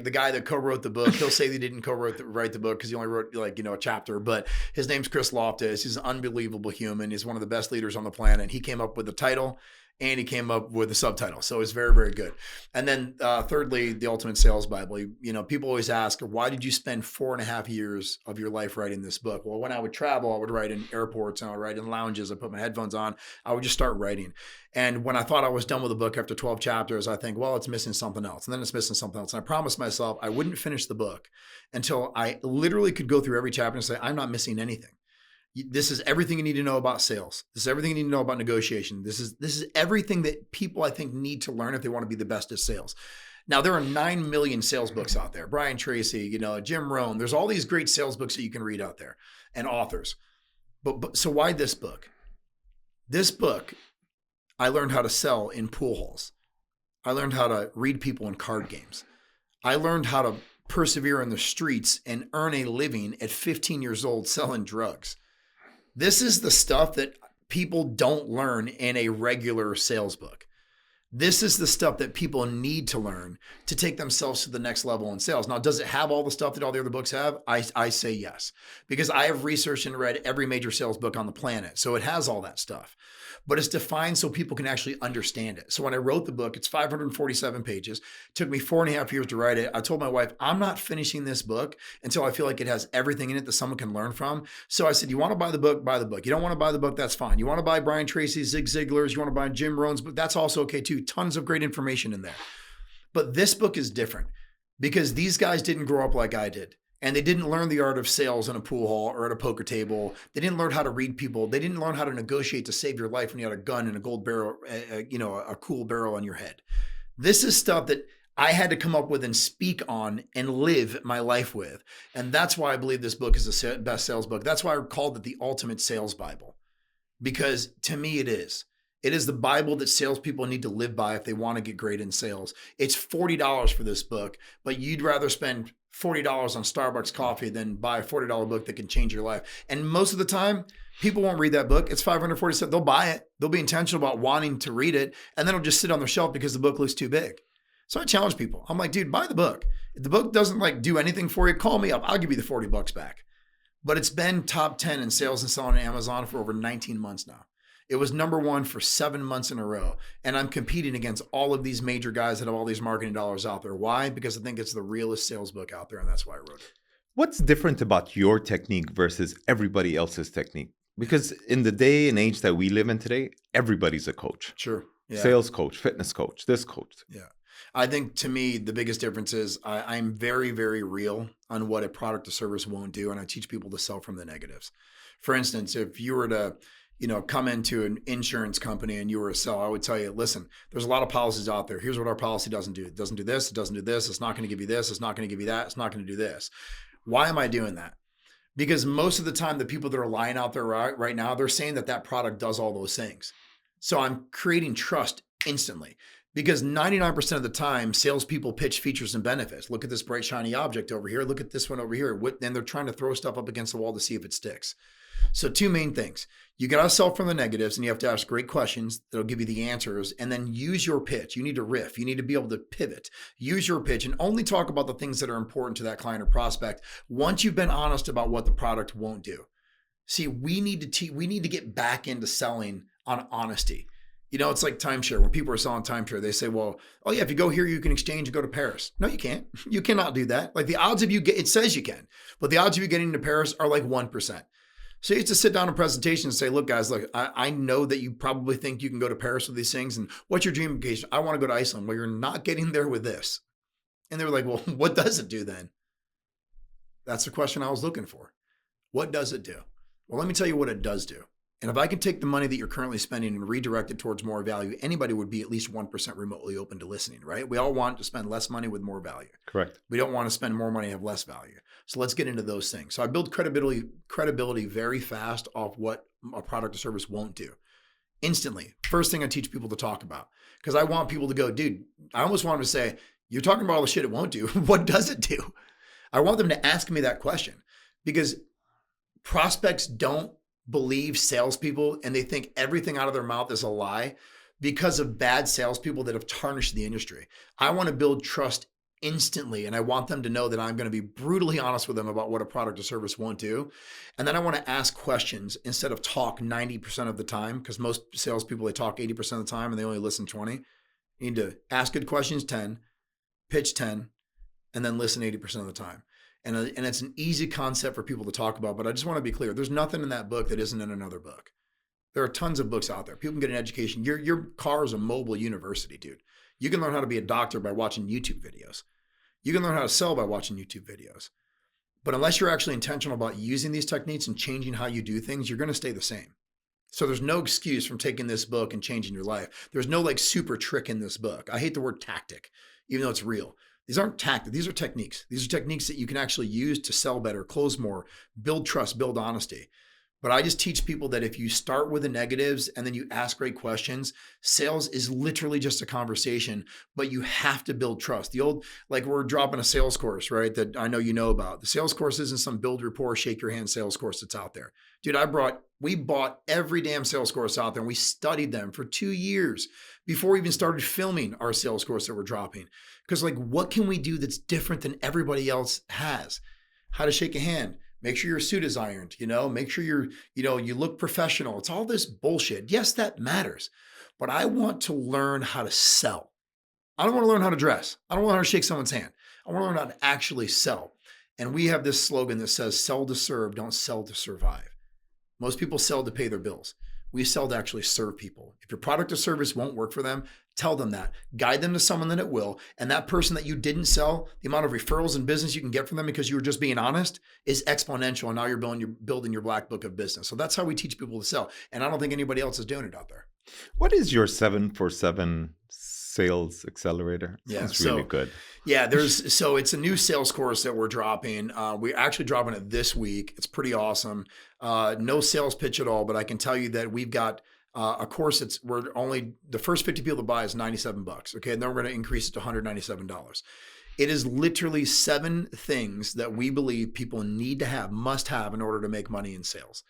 the guy that co-wrote the book, he'll say he didn't write the book because he only wrote a chapter, but his name's Chris Loftus. He's an unbelievable human. He's one of the best leaders on the planet. He came up with the title and he came up with the subtitle. So it was very, very good. And then thirdly, the Ultimate Sales Bible. People always ask, why did you spend 4.5 years of your life writing this book? Well, when I would travel, I would write in airports and I would write in lounges. I put my headphones on. I would just start writing. And when I thought I was done with the book after 12 chapters, I think, well, it's missing something else. And then it's missing something else. And I promised myself I wouldn't finish the book until I literally could go through every chapter and say, I'm not missing anything. This is everything you need to know about sales. This is everything you need to know about negotiation. This is everything that people, I think, need to learn if they want to be the best at sales. Now, there are 9 million sales books out there. Brian Tracy, Jim Rohn. There's all these great sales books that you can read out there and authors. But so why this book? This book, I learned how to sell in pool halls. I learned how to read people in card games. I learned how to persevere in the streets and earn a living at 15 years old selling drugs. This is the stuff that people don't learn in a regular sales book. This is the stuff that people need to learn to take themselves to the next level in sales. Now, does it have all the stuff that all the other books have? I say yes, because I have researched and read every major sales book on the planet. So it has all that stuff, but it's defined so people can actually understand it. So when I wrote the book, it's 547 pages. It took me 4.5 years to write it. I told my wife, I'm not finishing this book until I feel like it has everything in it that someone can learn from. So I said, you want to buy the book, buy the book. You don't want to buy the book, that's fine. You want to buy Brian Tracy's, Zig Ziglar's, you want to buy Jim Rohn's book, that's also okay too. Tons of great information in there. But this book is different because these guys didn't grow up like I did. And they didn't learn the art of sales in a pool hall or at a poker table. They didn't learn how to read people. They didn't learn how to negotiate to save your life when you had a gun and a gold barrel, a cool barrel on your head. This is stuff that I had to come up with and speak on and live my life with. And that's why I believe this book is the best sales book. That's why I called it the Ultimate Sales Bible, because to me it is. It is the Bible that salespeople need to live by if they want to get great in sales. It's $40 for this book, but you'd rather spend $40 on Starbucks coffee than buy a $40 book that can change your life. And most of the time, people won't read that book. It's $547. They'll buy it. They'll be intentional about wanting to read it, and then it'll just sit on their shelf because the book looks too big. So I challenge people. I'm like, dude, buy the book. If the book doesn't do anything for you, call me up. I'll give you the $40 back. But it's been top 10 in sales and selling on Amazon for over 19 months now. It was number 1 for 7 months in a row. And I'm competing against all of these major guys that have all these marketing dollars out there. Why? Because I think it's the realest sales book out there. And that's why I wrote it. What's different about your technique versus everybody else's technique? Because in the day and age that we live in today, everybody's a coach. Sure. Yeah. Sales coach, fitness coach, this coach. Yeah. I think to me, the biggest difference is I'm very, very real on what a product or service won't do. And I teach people to sell from the negatives. For instance, if you were to come into an insurance company and you were a seller, I would tell you, listen, there's a lot of policies out there. Here's what our policy doesn't do. It doesn't do this. It doesn't do this. It's not going to give you this. It's not going to give you that. It's not going to do this. Why am I doing that? Because most of the time, the people that are lying out there right now, they're saying that product does all those things. So I'm creating trust instantly. Because 99% of the time, salespeople pitch features and benefits. Look at this bright, shiny object over here. Look at this one over here. And they're trying to throw stuff up against the wall to see if it sticks. So 2 main things. You got to sell from the negatives, and you have to ask great questions that'll give you the answers, and then use your pitch. You need to riff. You need to be able to pivot. Use your pitch and only talk about the things that are important to that client or prospect once you've been honest about what the product won't do. See, we need to get back into selling on honesty. It's like timeshare. When people are selling timeshare, they say, well, oh yeah, if you go here, you can exchange and go to Paris. No, you can't. You cannot do that. Like the odds of it says you can, but the odds of you getting to Paris are like 1%. So you have to sit down in a presentation and say, look, guys, look, I know that you probably think you can go to Paris with these things. And what's your dream vacation? I want to go to Iceland. Well, you're not getting there with this. And they were like, well, what does it do then? That's the question I was looking for. What does it do? Well, let me tell you what it does do. And if I can take the money that you're currently spending and redirect it towards more value, anybody would be at least 1% remotely open to listening, right? We all want to spend less money with more value. Correct. We don't want to spend more money and have less value. So let's get into those things. So I build credibility very fast off what a product or service won't do. Instantly. First thing I teach people to talk about. Because I want people to go, dude, I almost want them to say, you're talking about all the shit it won't do. What does it do? I want them to ask me that question. Because prospects don't believe salespeople, and they think everything out of their mouth is a lie because of bad salespeople that have tarnished the industry. I want to build trust instantly. And I want them to know that I'm going to be brutally honest with them about what a product or service won't do. And then I want to ask questions instead of talk 90% of the time, because most salespeople, they talk 80% of the time and they only listen 20. You need to ask good questions 10, pitch 10, and then listen 80% of the time. And it's an easy concept for people to talk about, but I just want to be clear. There's nothing in that book that isn't in another book. There are tons of books out there. People can get an education. Your car is a mobile university, dude. You can learn how to be a doctor by watching YouTube videos. You can learn how to sell by watching YouTube videos. But unless you're actually intentional about using these techniques and changing how you do things, you're going to stay the same. So there's no excuse from taking this book and changing your life. There's no like super trick in this book. I hate the word tactic, even though it's real. These aren't tactics. These are techniques. These are techniques that you can actually use to sell better, close more, build trust, build honesty. But I just teach people that if you start with the negatives and then you ask great questions, sales is literally just a conversation, but you have to build trust. The old, like we're dropping a sales course, right? That I know you know about. The sales course isn't some build rapport, shake your hand sales course that's out there. Dude, we bought every damn sales course out there and we studied them for 2 years before we even started filming our sales course that we're dropping. Because like, what can we do that's different than everybody else has? How to shake a hand. Make sure your suit is ironed, make sure you look professional. It's all this bullshit. Yes, that matters, but I want to learn how to sell. I don't want to learn how to dress. I don't want to learn how to shake someone's hand. I want to learn how to actually sell. And we have this slogan that says, sell to serve, don't sell to survive. Most people sell to pay their bills. We sell to actually serve people. If your product or service won't work for them, tell them that. Guide them to someone that it will. And that person that you didn't sell, the amount of referrals and business you can get from them because you were just being honest is exponential. And now you're building your black book of business. So that's how we teach people to sell. And I don't think anybody else is doing it out there. What is your 7-for-7 sales accelerator? Sounds really good. Yeah, so it's a new sales course that we're dropping. We're actually dropping it this week. It's pretty awesome. No sales pitch at all, but I can tell you that we've got a course the first 50 people to buy is $97. Okay. And then we're going to increase it to $197. It is literally 7 things that we believe people need to have, must have in order to make money in sales.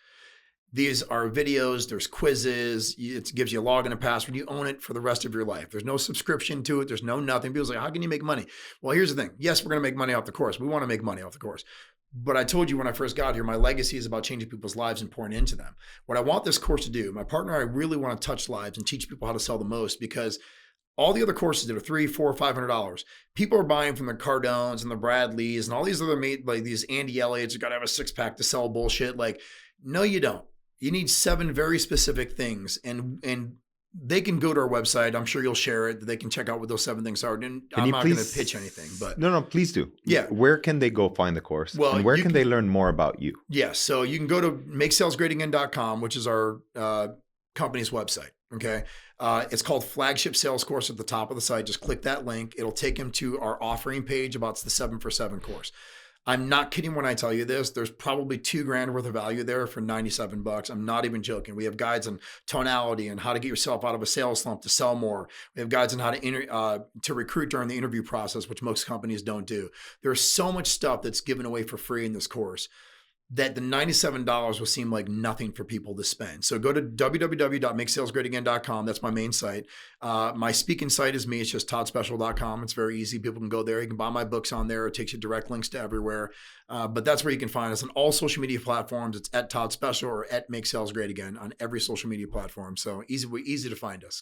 These are videos, there's quizzes, it gives you a login and password. You own it for the rest of your life. There's no subscription to it. There's no nothing. People say, how can you make money? Well, here's the thing. Yes, we're going to make money off the course. We want to make money off the course. But I told you when I first got here, my legacy is about changing people's lives and pouring into them. What I want this course to do, my partner, I really want to touch lives and teach people how to sell the most, because all the other courses that are $300, $400, $500, people are buying from the Cardones and the Bradleys and all these other like these Andy Elliott's who got to have a 6-pack to sell bullshit. Like, no, you don't. You need 7 very specific things, and they can go to our website. I'm sure you'll share it. They can check out what those 7 things are. And I'm not going to pitch anything, but no, please do. Yeah. Where can they go find the course? Well, and where can they learn more about you? Yeah. So you can go to makesalesgreatagain.com, which is our company's website. Okay. It's called Flagship Sales Course at the top of the site. Just click that link. It'll take them to our offering page about the 7-for-7 course. I'm not kidding when I tell you this. There's probably $2,000 worth of value there for $97. I'm not even joking. We have guides on tonality and how to get yourself out of a sales slump to sell more. We have guides on how to recruit during the interview process, which most companies don't do. There's so much stuff that's given away for free in this course that the $97 will seem like nothing for people to spend. So go to www.makesalesgreatagain.com. That's my main site. My speaking site is me. It's just toddspeciale.com. It's very easy. People can go there. You can buy my books on there. It takes you direct links to everywhere. But that's where you can find us on all social media platforms. It's at Todd Speciale or at Make Sales Great Again on every social media platform. So easy to find us.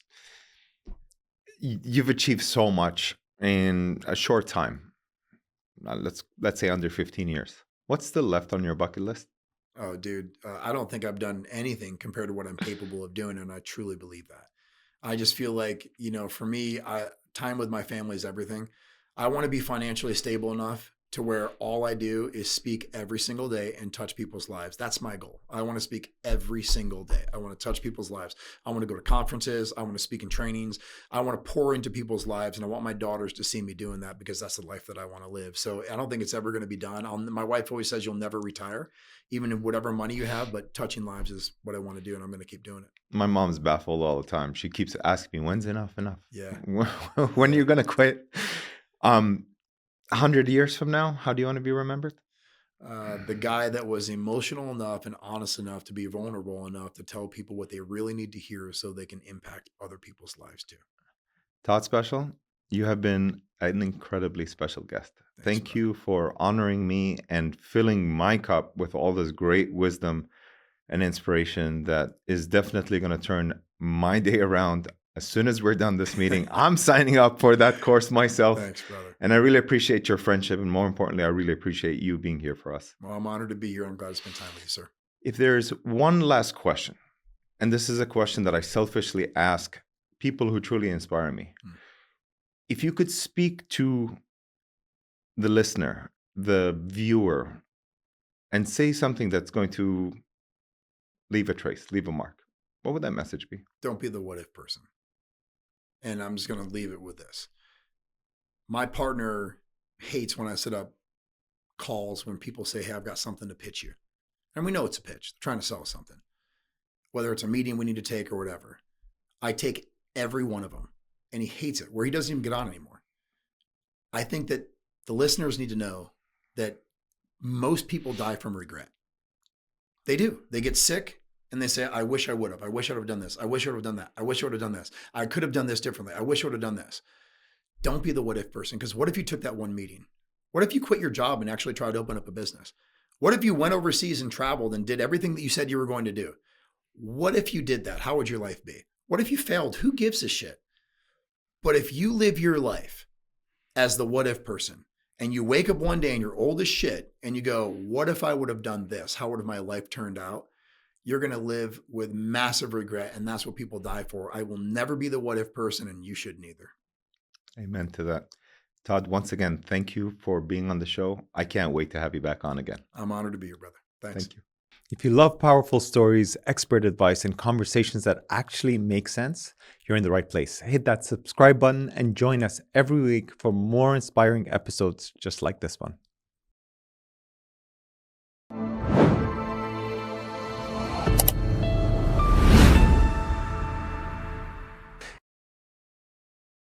You've achieved so much in a short time. Let's say under 15 years. What's still left on your bucket list? Oh, dude, I don't think I've done anything compared to what I'm capable of doing. And I truly believe that. I just feel like, for me, time with my family is everything. I want to be financially stable enough to where all I do is speak every single day and touch people's lives. That's my goal. I want to speak every single day. I want to touch people's lives. I want to go to conferences. I want to speak in trainings. I want to pour into people's lives. And I want my daughters to see me doing that because that's the life that I want to live. So I don't think it's ever going to be done. My wife always says you'll never retire, even in whatever money you have, but touching lives is what I want to do. And I'm going to keep doing it. My mom's baffled all the time. She keeps asking me, when's enough? Yeah. When are you going to quit? 100 years from now, how do you want to be remembered? The guy that was emotional enough and honest enough to be vulnerable enough to tell people what they really need to hear so they can impact other people's lives too. Todd Speciale, You have been an incredibly special guest. Thanks, Thank brother. you for honoring me and filling my cup with all this great wisdom and inspiration that is definitely going to turn my day around. As soon as we're done this meeting, I'm signing up for that course myself. Thanks, brother. And I really appreciate your friendship. And more importantly, I really appreciate you being here for us. Well, I'm honored to be here. I'm glad to spend time with you, sir. If there's one last question, and this is a question that I selfishly ask people who truly inspire me. If you could speak to the listener, the viewer, and say something that's going to leave a trace, leave a mark, what would that message be? Don't be the what if person. And I'm just going to leave it with this. My partner hates when I set up calls when people say, hey, I've got something to pitch you. And we know it's a pitch. They're trying to sell us something. Whether it's a meeting we need to take or whatever. I take every one of them. And he hates it, where he doesn't even get on anymore. I think that the listeners need to know that most people die from regret. They do. They get sick and they say, I wish I would have. I wish I would have done this. I wish I would have done that. I wish I would have done this. I could have done this differently. I wish I would have done this. Don't be the what if person, because what if you took that one meeting? What if you quit your job and actually tried to open up a business? What if you went overseas and traveled and did everything that you said you were going to do? What if you did that? How would your life be? What if you failed? Who gives a shit? But if you live your life as the what if person and you wake up one day and you're old as shit and you go, what if I would have done this? How would have my life turned out? You're going to live with massive regret. And that's what people die for. I will never be the what if person, and you should neither. Amen to that. Todd, once again, thank you for being on the show. I can't wait to have you back on again. I'm honored to be here, brother. Thanks. Thank you. If you love powerful stories, expert advice, and conversations that actually make sense, you're in the right place. Hit that subscribe button and join us every week for more inspiring episodes just like this one.